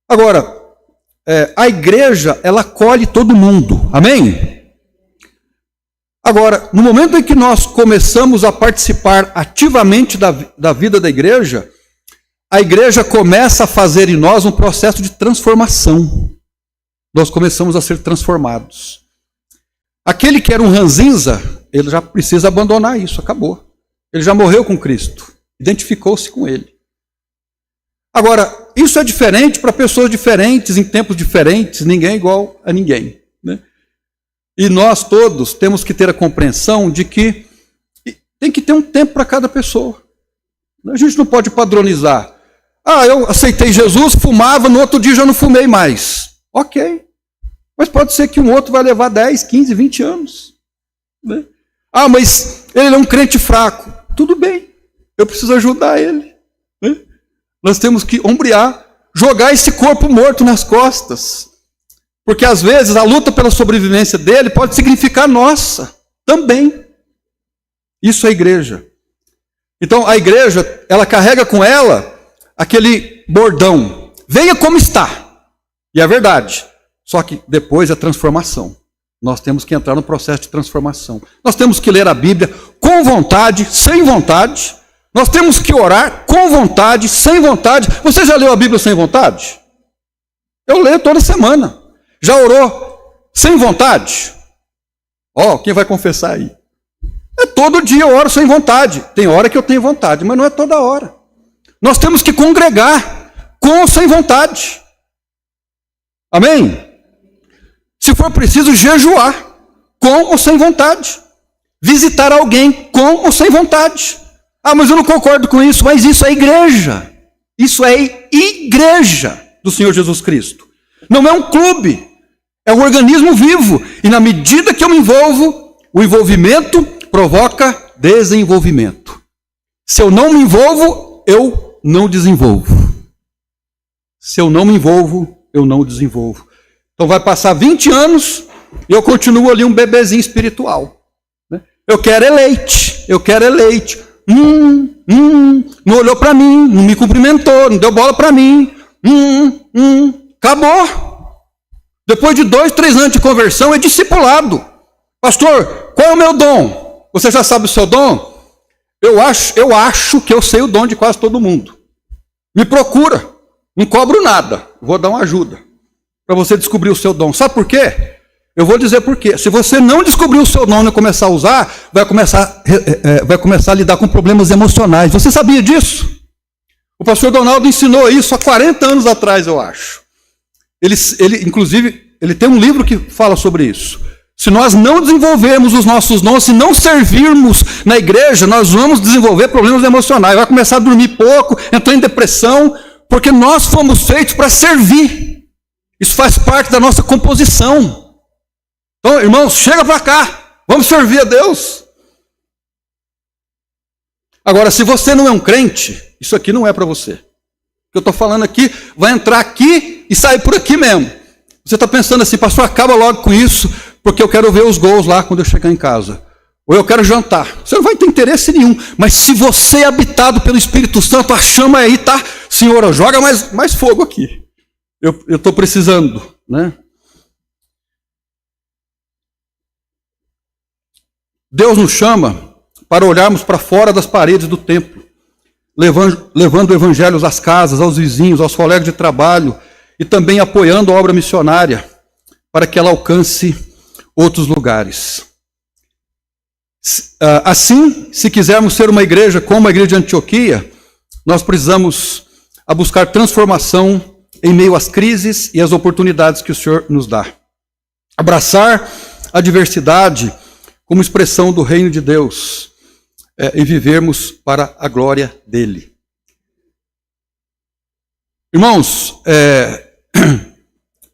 Speaker 1: Agora, a igreja, ela acolhe todo mundo, amém? Agora, no momento em que nós começamos a participar ativamente da vida da igreja, a igreja começa a fazer em nós um processo de transformação. Nós começamos a ser transformados. Aquele que era um ranzinza, ele já precisa abandonar isso, acabou. Ele já morreu com Cristo, identificou-se com ele. Agora, isso é diferente para pessoas diferentes, em tempos diferentes, ninguém é igual a ninguém, né? E nós todos temos que ter a compreensão de que tem que ter um tempo para cada pessoa. A gente não pode padronizar. Eu aceitei Jesus, fumava, no outro dia já não fumei mais. Ok. Mas pode ser que um outro vai levar 10, 15, 20 anos. Né? Mas ele é um crente fraco. Tudo bem. Eu preciso ajudar ele. Né? Nós temos que ombrear, jogar esse corpo morto nas costas. Porque às vezes a luta pela sobrevivência dele pode significar nossa também. Isso é a igreja. Então a igreja, ela carrega com ela aquele bordão: venha como está. E é verdade. Só que depois é transformação. Nós temos que entrar no processo de transformação. Nós temos que ler a Bíblia com vontade, sem vontade. Nós temos que orar com vontade, sem vontade. Você já leu a Bíblia sem vontade? Eu leio toda semana. Já orou sem vontade? Quem vai confessar aí? Todo dia eu oro sem vontade. Tem hora que eu tenho vontade, mas não é toda hora. Nós temos que congregar com ou sem vontade. Amém? Se for preciso, jejuar com ou sem vontade. Visitar alguém com ou sem vontade. Mas eu não concordo com isso. Mas isso é igreja. Isso é igreja do Senhor Jesus Cristo. Não é um clube, é um organismo vivo. E na medida que eu me envolvo, o envolvimento provoca desenvolvimento. Se eu não me envolvo, eu não desenvolvo. Se eu não me envolvo, eu não desenvolvo. Então vai passar 20 anos e eu continuo ali um bebezinho espiritual. Eu quero leite, eu quero leite. Não olhou para mim, não me cumprimentou, não deu bola para mim. Acabou. Depois de 2, 3 anos de conversão, é discipulado. Pastor, qual é o meu dom? Você já sabe o seu dom? Eu acho que eu sei o dom de quase todo mundo. Me procura, não cobro nada, vou dar uma ajuda para você descobrir o seu dom. Sabe por quê? Eu vou dizer por quê. Se você não descobrir o seu dom e começar a usar, vai começar a lidar com problemas emocionais. Você sabia disso? O pastor Donaldo ensinou isso há 40 anos atrás, eu acho. Inclusive, ele tem um livro que fala sobre isso. Se nós não desenvolvermos os nossos dons, se não servirmos na igreja, nós vamos desenvolver problemas emocionais. Vai começar a dormir pouco, entrar em depressão, porque nós fomos feitos para servir. Isso faz parte da nossa composição. Então, irmãos, chega para cá, vamos servir a Deus. Agora, se você não é um crente, isso aqui não é para você. O que eu estou falando aqui, vai entrar aqui e sair por aqui mesmo. Você está pensando assim, pastor, acaba logo com isso, porque eu quero ver os gols lá quando eu chegar em casa. Ou eu quero jantar. Você não vai ter interesse nenhum. Mas se você é habitado pelo Espírito Santo, a chama aí, tá? Senhor, joga mais fogo aqui. Eu estou precisando, né? Deus nos chama para olharmos para fora das paredes do templo, levando evangelhos às casas, aos vizinhos, aos colegas de trabalho e também apoiando a obra missionária para que ela alcance outros lugares. Assim, se quisermos ser uma igreja como a igreja de Antioquia, nós precisamos buscar transformação em meio às crises e às oportunidades que o Senhor nos dá. Abraçar a diversidade como expressão do reino de Deus e vivermos para a glória dele. Irmãos,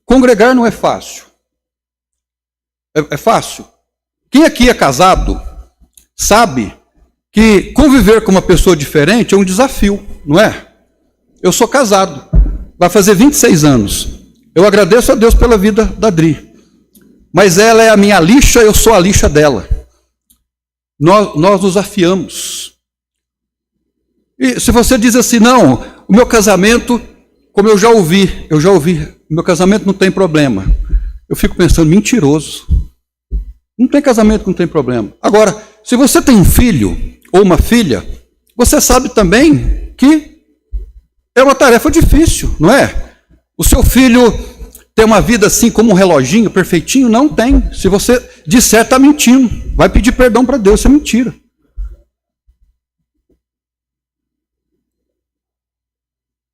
Speaker 1: congregar não é fácil. É fácil. Quem aqui é casado sabe que conviver com uma pessoa diferente é um desafio, não é? Eu sou casado, vai fazer 26 anos. Eu agradeço a Deus pela vida da Dri. Mas ela é a minha lixa, eu sou a lixa dela. Nós nos afiamos. E se você diz assim, não, o meu casamento, como eu já ouvi, meu casamento não tem problema. Eu fico pensando, mentiroso. Não tem casamento que não tem problema. Agora, se você tem um filho ou uma filha, você sabe também que é uma tarefa difícil, não é? O seu filho tem uma vida assim como um reloginho perfeitinho? Não tem. Se você disser, está mentindo. Vai pedir perdão para Deus, isso é mentira.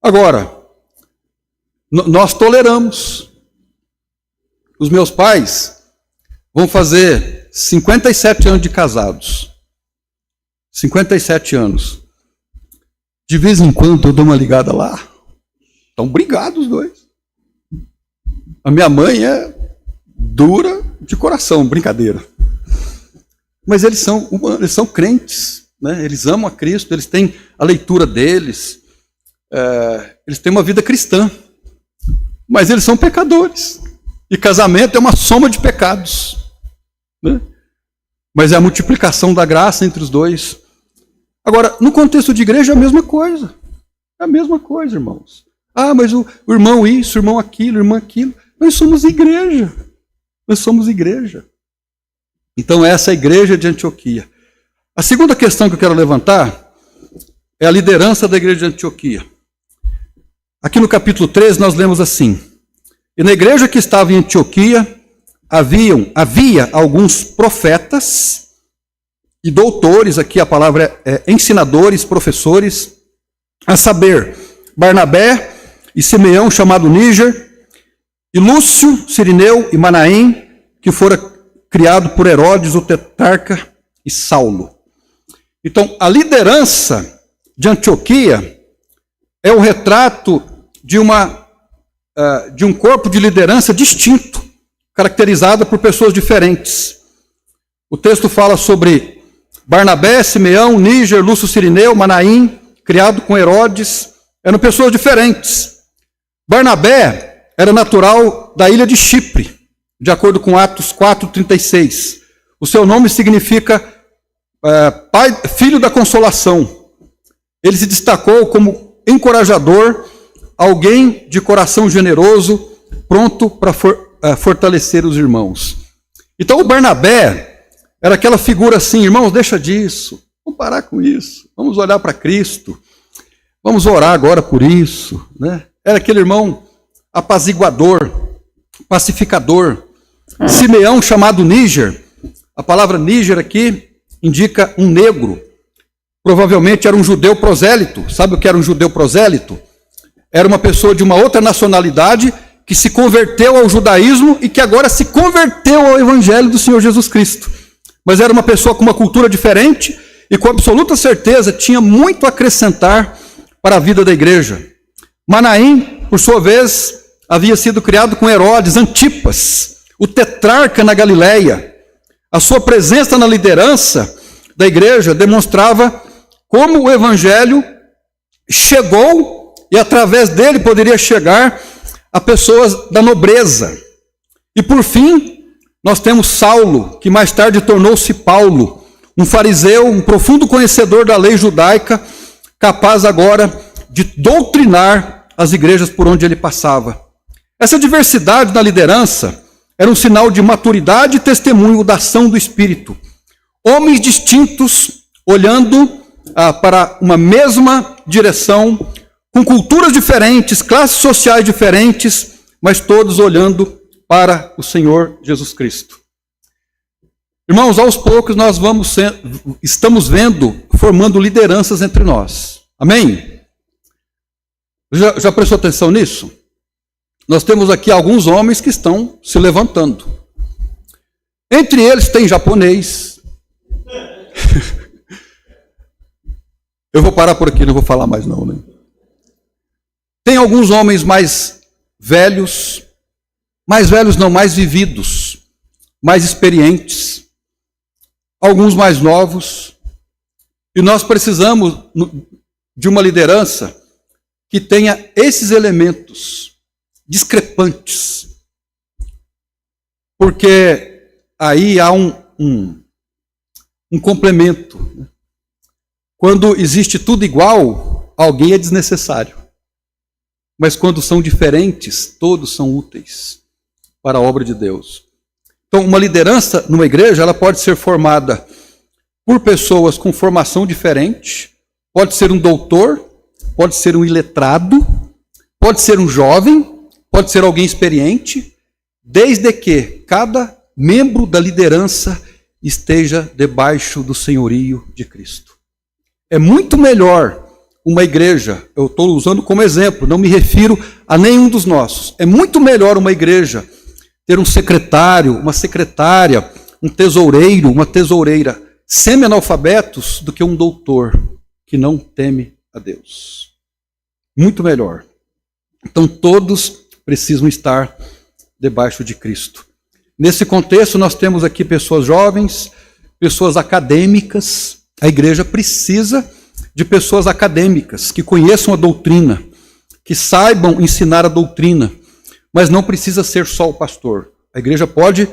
Speaker 1: Agora, nós toleramos. Os meus pais vão fazer 57 anos de casados. 57 anos. De vez em quando eu dou uma ligada lá. Estão brigados os dois. A minha mãe é dura de coração, brincadeira. Mas eles são crentes, né? Eles amam a Cristo, eles têm a leitura deles, eles têm uma vida cristã. Mas eles são pecadores. E casamento é uma soma de pecados, né? Mas é a multiplicação da graça entre os dois. Agora, no contexto de igreja é a mesma coisa. É a mesma coisa, irmãos. Ah, mas o irmão isso, o irmão aquilo, irmã aquilo. Nós somos igreja. Nós somos igreja. Então essa é a igreja de Antioquia. A segunda questão que eu quero levantar é a liderança da igreja de Antioquia. Aqui no capítulo 13 nós lemos assim: e na igreja que estava em Antioquia havia alguns profetas e doutores, aqui a palavra é ensinadores, professores, a saber, Barnabé e Simeão, chamado Níger, e Lúcio, Cirineu e Manaém, que fora criado por Herodes, o tetrarca, e Saulo. Então, a liderança de Antioquia é o retrato de um corpo de liderança distinto, caracterizado por pessoas diferentes. O texto fala sobre Barnabé, Simeão, Níger, Lúcio Cirineu, Manaim, criado com Herodes, eram pessoas diferentes. Barnabé era natural da ilha de Chipre, de acordo com Atos 4:36. O seu nome significa filho da consolação. Ele se destacou como encorajador, alguém de coração generoso, pronto para fortalecer os irmãos. Então o Barnabé era aquela figura assim, irmãos, deixa disso, vamos parar com isso, vamos olhar para Cristo, vamos orar agora por isso, né? Era aquele irmão apaziguador, pacificador. Simeão, chamado Níger, a palavra Níger aqui indica um negro, provavelmente era um judeu prosélito. Sabe o que era um judeu prosélito? Era uma pessoa de uma outra nacionalidade que se converteu ao judaísmo e que agora se converteu ao evangelho do Senhor Jesus Cristo. Mas era uma pessoa com uma cultura diferente e com absoluta certeza tinha muito a acrescentar para a vida da igreja. Manaim, por sua vez, havia sido criado com Herodes, Antipas, o tetrarca na Galileia. A sua presença na liderança da igreja demonstrava como o evangelho chegou e através dele poderia chegar a pessoas da nobreza. E por fim, nós temos Saulo, que mais tarde tornou-se Paulo, um fariseu, um profundo conhecedor da lei judaica, capaz agora de doutrinar as igrejas por onde ele passava. Essa diversidade na liderança era um sinal de maturidade e testemunho da ação do Espírito. Homens distintos, olhando para uma mesma direção, com culturas diferentes, classes sociais diferentes, mas todos olhando para o Senhor Jesus Cristo. Irmãos, aos poucos nós estamos vendo, formando lideranças entre nós. Amém? Já prestou atenção nisso? Nós temos aqui alguns homens que estão se levantando. Entre eles tem japonês. Eu vou parar por aqui, não vou falar mais não, né? Tem alguns homens mais velhos não, mais vividos, mais experientes, alguns mais novos, e nós precisamos de uma liderança que tenha esses elementos discrepantes, porque aí há um complemento. Quando existe tudo igual, alguém é desnecessário. Mas quando são diferentes, todos são úteis para a obra de Deus. Então, uma liderança numa igreja, ela pode ser formada por pessoas com formação diferente, pode ser um doutor, pode ser um iletrado, pode ser um jovem, pode ser alguém experiente, desde que cada membro da liderança esteja debaixo do senhorio de Cristo. É muito melhor uma igreja, eu estou usando como exemplo, não me refiro a nenhum dos nossos. É muito melhor uma igreja ter um secretário, uma secretária, um tesoureiro, uma tesoureira semi-analfabetos do que um doutor que não teme a Deus. Muito melhor. Então todos precisam estar debaixo de Cristo. Nesse contexto nós temos aqui pessoas jovens, pessoas acadêmicas. A igreja precisa de pessoas acadêmicas, que conheçam a doutrina, que saibam ensinar a doutrina, mas não precisa ser só o pastor. A igreja pode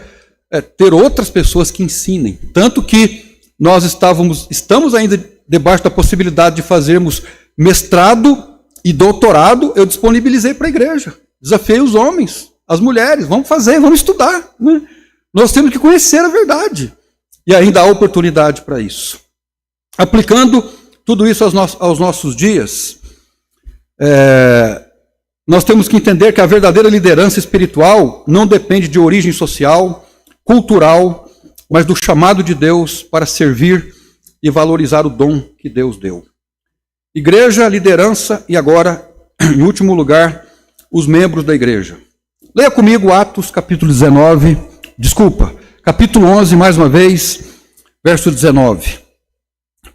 Speaker 1: ter outras pessoas que ensinem, tanto que nós estamos ainda debaixo da possibilidade de fazermos mestrado e doutorado. Eu disponibilizei para a igreja, desafiei os homens, as mulheres, vamos fazer, vamos estudar, né? Nós temos que conhecer a verdade, e ainda há oportunidade para isso. Aplicando tudo isso aos nossos dias, nós temos que entender que a verdadeira liderança espiritual não depende de origem social, cultural, mas do chamado de Deus para servir e valorizar o dom que Deus deu. Igreja, liderança e agora, em último lugar, os membros da igreja. Leia comigo Atos capítulo 11, mais uma vez, verso 19.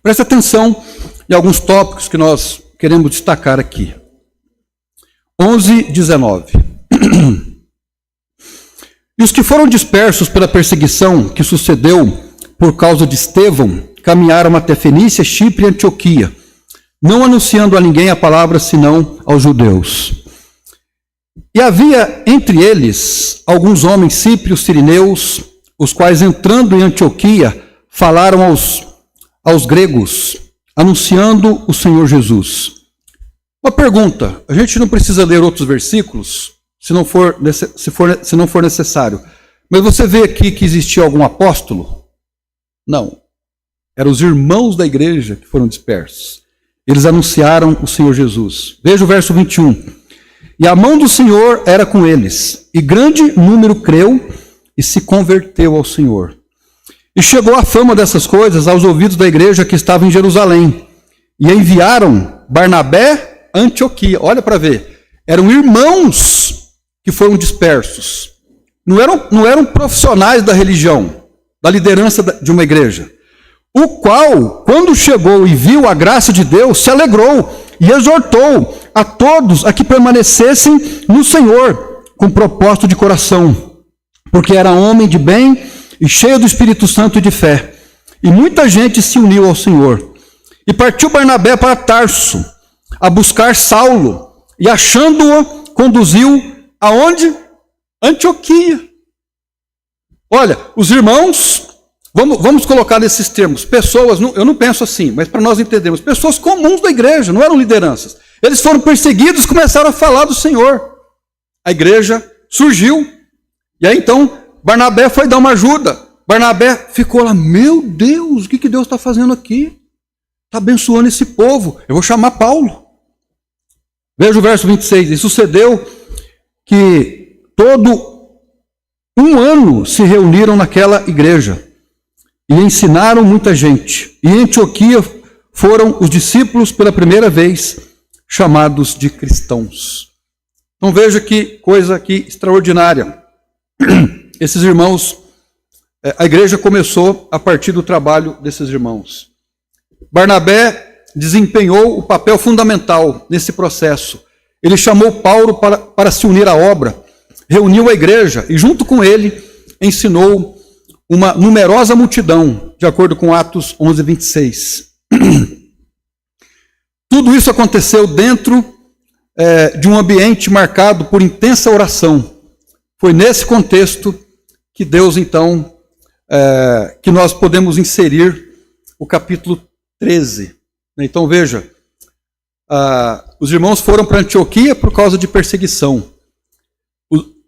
Speaker 1: Preste atenção em alguns tópicos que nós queremos destacar aqui. 11, 19. E os que foram dispersos pela perseguição que sucedeu por causa de Estevão, caminharam até Fenícia, Chipre e Antioquia, não anunciando a ninguém a palavra, senão aos judeus. E havia entre eles alguns homens síprios, sirineus, os quais, entrando em Antioquia, falaram aos gregos, anunciando o Senhor Jesus. Uma pergunta: a gente não precisa ler outros versículos, se não for necessário. Mas você vê aqui que existia algum apóstolo? Não. Eram os irmãos da igreja que foram dispersos. Eles anunciaram o Senhor Jesus. Veja o verso 21. E a mão do Senhor era com eles, e grande número creu e se converteu ao Senhor. E chegou a fama dessas coisas aos ouvidos da igreja que estava em Jerusalém. E enviaram Barnabé a Antioquia. Olha para ver. Eram irmãos que foram dispersos. Não eram profissionais da religião, da liderança de uma igreja. O qual, quando chegou e viu a graça de Deus, se alegrou e exortou a todos a que permanecessem no Senhor, com propósito de coração, porque era homem de bem e cheio do Espírito Santo e de fé. E muita gente se uniu ao Senhor. E partiu Barnabé para Tarso, a buscar Saulo, e achando-o, conduziu aonde? Antioquia. Olha, os irmãos, vamos colocar nesses termos, pessoas, eu não penso assim, mas para nós entendermos, pessoas comuns da igreja, não eram lideranças. Eles foram perseguidos, começaram a falar do Senhor. A igreja surgiu, e aí então Barnabé foi dar uma ajuda. Barnabé ficou lá, meu Deus, o que Deus está fazendo aqui? Está abençoando esse povo, eu vou chamar Paulo. Veja o verso 26, e sucedeu que todo um ano se reuniram naquela igreja, e ensinaram muita gente. E em Antioquia foram os discípulos pela primeira vez chamados de cristãos. Então veja que coisa aqui extraordinária. Esses irmãos, a igreja começou a partir do trabalho desses irmãos. Barnabé desempenhou o papel fundamental nesse processo. Ele chamou Paulo para se unir à obra, reuniu a igreja e junto com ele ensinou uma numerosa multidão, de acordo com Atos 11, 26. Tudo isso aconteceu dentro de um ambiente marcado por intensa oração. Foi nesse contexto que Deus, então, que nós podemos inserir o capítulo 13. Então, veja, os irmãos foram para Antioquia por causa de perseguição.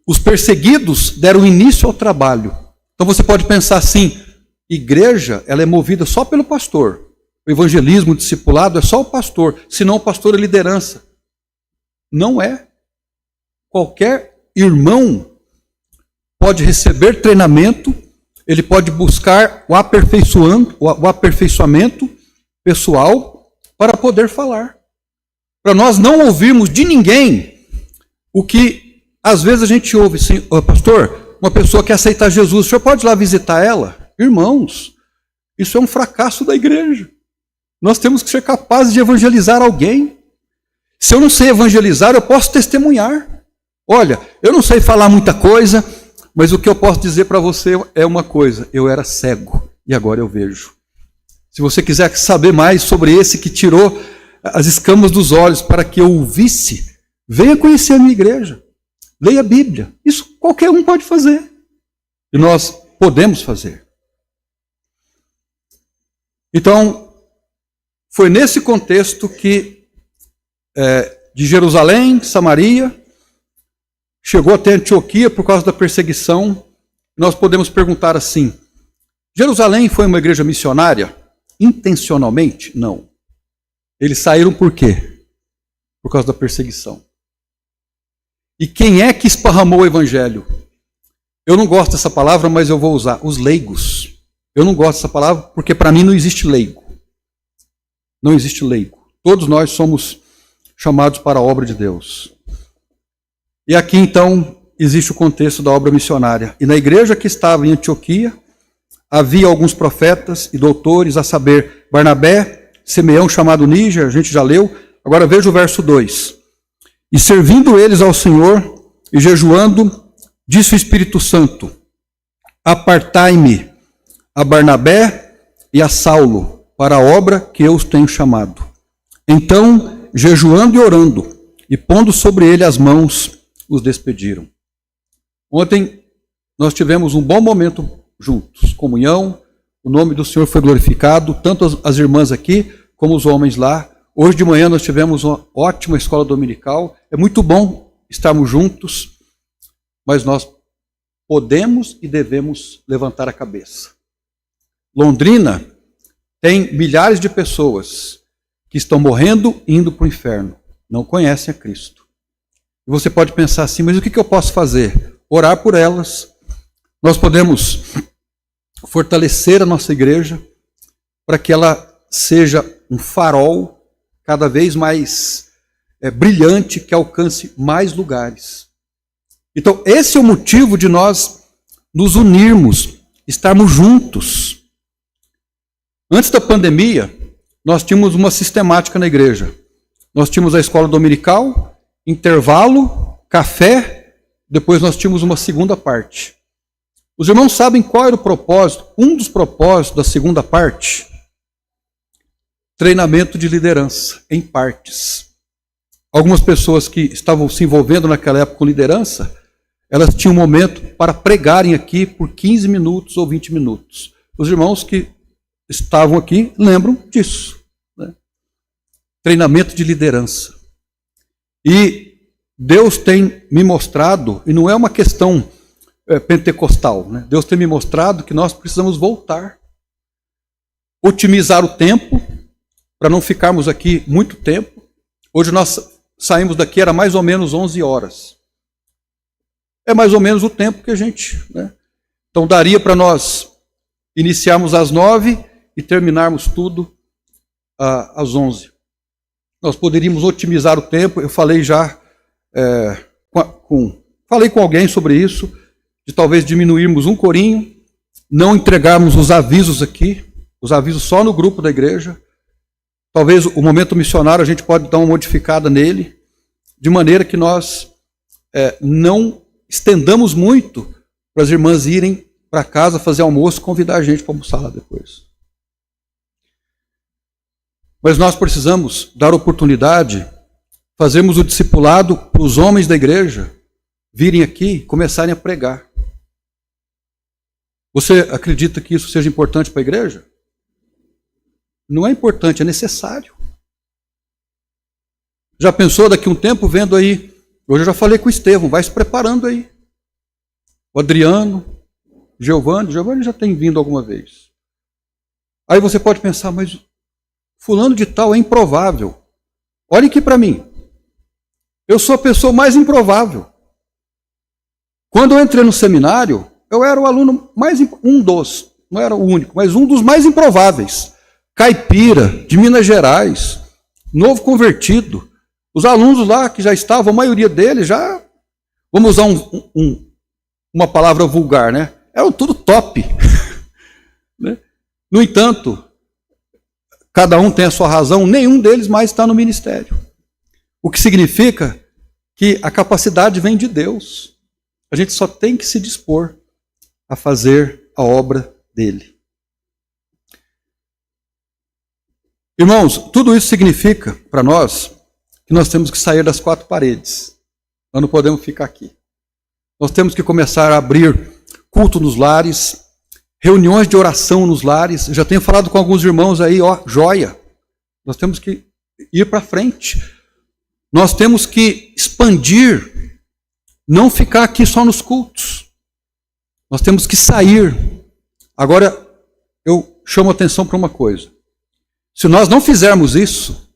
Speaker 1: Os perseguidos deram início ao trabalho. Então você pode pensar assim, igreja, ela é movida só pelo pastor. O evangelismo, o discipulado é só o pastor, senão o pastor é liderança. Não é. Qualquer irmão pode receber treinamento, ele pode buscar o aperfeiçoamento pessoal para poder falar. Para nós não ouvirmos de ninguém o que às vezes a gente ouve, assim, pastor, uma pessoa quer aceitar Jesus, o senhor pode ir lá visitar ela? Irmãos, isso é um fracasso da igreja. Nós temos que ser capazes de evangelizar alguém. Se eu não sei evangelizar, eu posso testemunhar. Olha, eu não sei falar muita coisa, mas o que eu posso dizer para você é uma coisa: eu era cego e agora eu vejo. Se você quiser saber mais sobre esse que tirou as escamas dos olhos para que eu o visse, venha conhecer a minha igreja. Leia a Bíblia. Isso qualquer um pode fazer. E nós podemos fazer. Então, foi nesse contexto que de Jerusalém, Samaria, chegou até Antioquia por causa da perseguição. Nós podemos perguntar assim: Jerusalém foi uma igreja missionária? Intencionalmente? Não. Eles saíram por quê? Por causa da perseguição. E quem é que esparramou o evangelho? Eu não gosto dessa palavra, mas eu vou usar. Os leigos. Eu não gosto dessa palavra porque para mim não existe leigo. Não existe leigo. Todos nós somos chamados para a obra de Deus. E aqui então existe o contexto da obra missionária. E na igreja que estava em Antioquia, havia alguns profetas e doutores, a saber, Barnabé, Simeão chamado Níger, a gente já leu. Agora veja o verso 2. E servindo eles ao Senhor e jejuando, disse o Espírito Santo: apartai-me a Barnabé e a Saulo para a obra que eu os tenho chamado. Então, jejuando e orando, e pondo sobre ele as mãos, os despediram. Ontem nós tivemos um bom momento juntos, comunhão, o nome do Senhor foi glorificado, tanto as irmãs aqui como os homens lá. Hoje de manhã nós tivemos uma ótima escola dominical, é muito bom estarmos juntos, mas nós podemos e devemos levantar a cabeça. Londrina tem milhares de pessoas que estão morrendo e indo para o inferno, não conhecem a Cristo. E você pode pensar assim, mas o que eu posso fazer? Orar por elas. Nós podemos fortalecer a nossa igreja para que ela seja um farol cada vez mais brilhante, que alcance mais lugares. Então, esse é o motivo de nós nos unirmos, estarmos juntos. Antes da pandemia, nós tínhamos uma sistemática na igreja. Nós tínhamos a escola dominical, intervalo, café, depois nós tínhamos uma segunda parte. Os irmãos sabem qual era o propósito? Um dos propósitos da segunda parte? Treinamento de liderança, em partes. Algumas pessoas que estavam se envolvendo naquela época com liderança, elas tinham um momento para pregarem aqui por 15 minutos ou 20 minutos. Os irmãos que estavam aqui lembram disso. Né? Treinamento de liderança. E Deus tem me mostrado, e não é uma questão pentecostal, né? Deus tem me mostrado que nós precisamos voltar. Otimizar o tempo, para não ficarmos aqui muito tempo. Hoje nós saímos daqui, era mais ou menos 11 horas. É mais ou menos o tempo que a gente... Né? Então daria para nós iniciarmos às 9 e terminarmos tudo às 11. Nós poderíamos otimizar o tempo. Eu falei já, falei com alguém sobre isso, de talvez diminuirmos um corinho, não entregarmos os avisos aqui, os avisos só no grupo da igreja. Talvez o momento missionário a gente pode dar uma modificada nele, de maneira que nós não estendamos muito para as irmãs irem para casa fazer almoço e convidar a gente para almoçar lá depois. Mas nós precisamos dar oportunidade, fazermos o discipulado para os homens da igreja virem aqui e começarem a pregar. Você acredita que isso seja importante para a igreja? Não é importante, é necessário. Já pensou daqui a um tempo vendo aí? Hoje eu já falei com o Estevão, vai se preparando aí. O Adriano, Giovanni já tem vindo alguma vez. Aí você pode pensar, mas fulano de tal é improvável. Olhe aqui para mim. Eu sou a pessoa mais improvável. Quando eu entrei no seminário, eu era o aluno não era o único, mas um dos mais improváveis. Caipira, de Minas Gerais, novo convertido. Os alunos lá que já estavam, a maioria deles já, vamos usar uma palavra vulgar, né? Eram tudo top. Né? No entanto, cada um tem a sua razão, nenhum deles mais está no ministério. O que significa que a capacidade vem de Deus. A gente só tem que se dispor a fazer a obra dele. Irmãos, tudo isso significa para nós que nós temos que sair das quatro paredes. Nós não podemos ficar aqui. Nós temos que começar a abrir culto nos lares, reuniões de oração nos lares. Eu já tenho falado com alguns irmãos aí, joia. Nós temos que ir para frente. Nós temos que expandir, não ficar aqui só nos cultos. Nós temos que sair. Agora, eu chamo a atenção para uma coisa. Se nós não fizermos isso,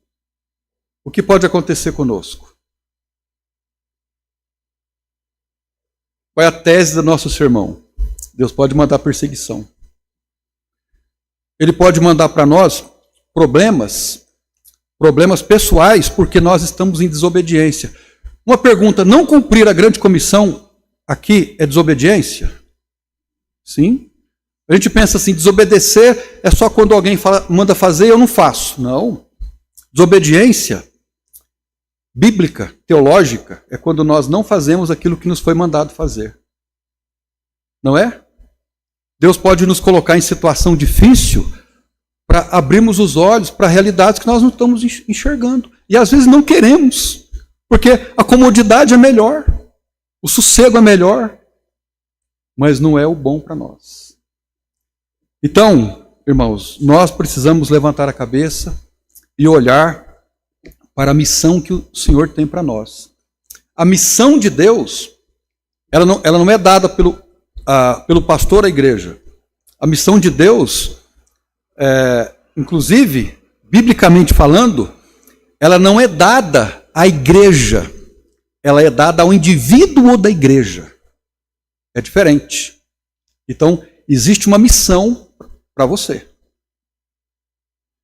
Speaker 1: o que pode acontecer conosco? Qual é a tese do nosso sermão? Deus pode mandar perseguição. Ele pode mandar para nós problemas pessoais, porque nós estamos em desobediência. Uma pergunta, não cumprir a grande comissão aqui é desobediência? Sim. A gente pensa assim, desobedecer é só quando alguém manda fazer e eu não faço. Não. Desobediência bíblica, teológica, é quando nós não fazemos aquilo que nos foi mandado fazer. Não é? Deus pode nos colocar em situação difícil para abrirmos os olhos para realidades que nós não estamos enxergando. E às vezes não queremos, porque a comodidade é melhor, o sossego é melhor, mas não é o bom para nós. Então, irmãos, nós precisamos levantar a cabeça e olhar para a missão que o Senhor tem para nós. A missão de Deus, ela não é dada pelo pastor à igreja. A missão de Deus, inclusive, biblicamente falando, ela não é dada à igreja, ela é dada ao indivíduo da igreja. É diferente. Então, existe uma missão para você.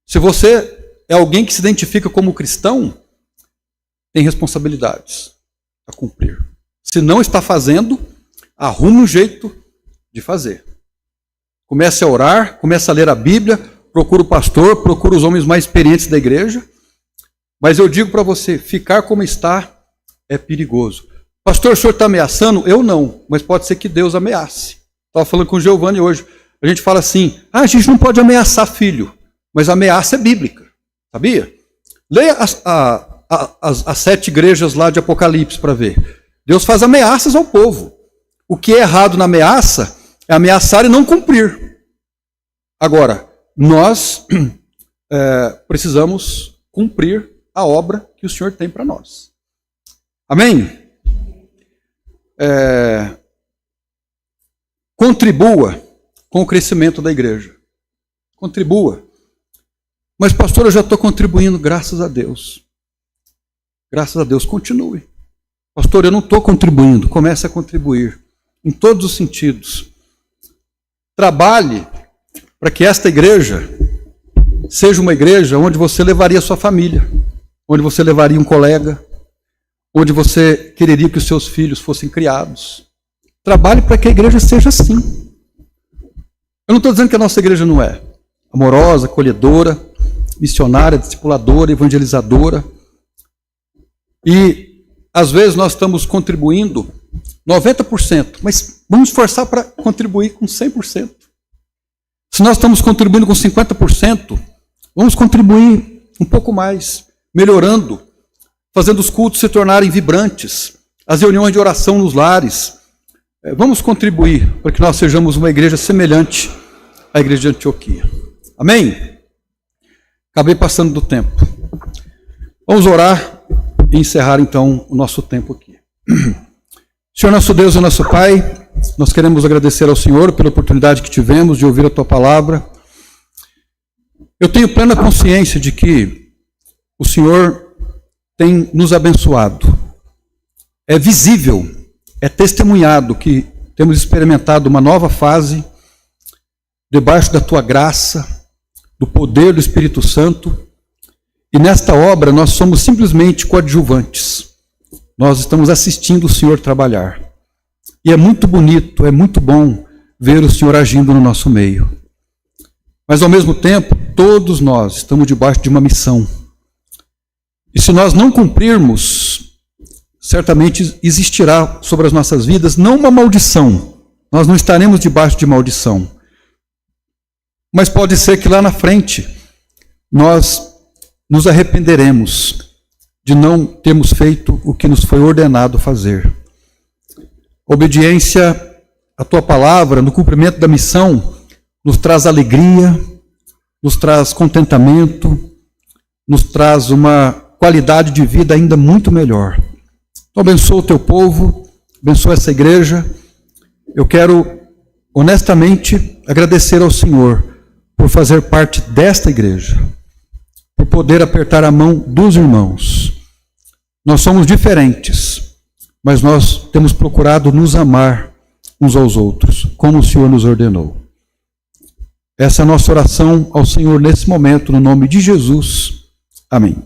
Speaker 1: Se você é alguém que se identifica como cristão, tem responsabilidades a cumprir. Se não está fazendo, arrume um jeito de fazer. Comece a orar, comece a ler a Bíblia, procura o pastor, procura os homens mais experientes da igreja. Mas eu digo para você, ficar como está é perigoso. Pastor, o senhor está ameaçando? Eu não, mas pode ser que Deus ameace. Estava falando com o Giovanni hoje. A gente fala assim, a gente não pode ameaçar filho, mas a ameaça é bíblica. Sabia? Leia as 7 igrejas lá de Apocalipse para ver. Deus faz ameaças ao povo. O que é errado na ameaça é ameaçar e não cumprir. Agora, nós precisamos cumprir a obra que o Senhor tem para nós. Amém? Contribua com o crescimento da igreja. Contribua. Mas, pastor, eu já estou contribuindo, graças a Deus. Graças a Deus, continue. Pastor, eu não estou contribuindo, comece a contribuir. Em todos os sentidos. Trabalhe para que esta igreja seja uma igreja onde você levaria a sua família, onde você levaria um colega, onde você quereria que os seus filhos fossem criados. Trabalhe para que a igreja seja assim. Eu não estou dizendo que a nossa igreja não é amorosa, acolhedora, missionária, discipuladora, evangelizadora. E, às vezes, nós estamos contribuindo 90%, mas vamos esforçar para contribuir com 100%. Se nós estamos contribuindo com 50%, vamos contribuir um pouco mais, melhorando, fazendo os cultos se tornarem vibrantes, as reuniões de oração nos lares. Vamos contribuir para que nós sejamos uma igreja semelhante à igreja de Antioquia. Amém? Acabei passando do tempo. Vamos orar e encerrar então o nosso tempo aqui. Senhor nosso Deus e nosso Pai, nós queremos agradecer ao Senhor pela oportunidade que tivemos de ouvir a Tua palavra. Eu tenho plena consciência de que o Senhor tem nos abençoado. É visível, é testemunhado que temos experimentado uma nova fase debaixo da Tua graça, do poder do Espírito Santo, e nesta obra nós somos simplesmente coadjuvantes. Nós estamos assistindo o Senhor trabalhar. E é muito bonito, é muito bom ver o Senhor agindo no nosso meio. Mas ao mesmo tempo, todos nós estamos debaixo de uma missão. E se nós não cumprirmos, certamente existirá sobre as nossas vidas não uma maldição. Nós não estaremos debaixo de maldição. Mas pode ser que lá na frente nós nos arrependeremos de não termos feito o que nos foi ordenado fazer. Obediência à Tua palavra, no cumprimento da missão, nos traz alegria, nos traz contentamento, nos traz uma qualidade de vida ainda muito melhor. Então abençoa o Teu povo, abençoa essa igreja. Eu quero honestamente agradecer ao Senhor por fazer parte desta igreja, por poder apertar a mão dos irmãos. Nós somos diferentes, mas nós temos procurado nos amar uns aos outros, como o Senhor nos ordenou. Essa é a nossa oração ao Senhor nesse momento, no nome de Jesus. Amém.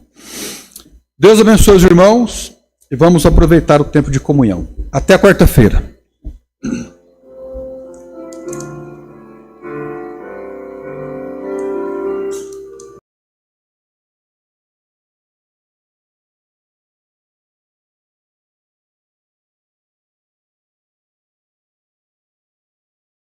Speaker 1: Deus abençoe os irmãos e vamos aproveitar o tempo de comunhão. Até quarta-feira.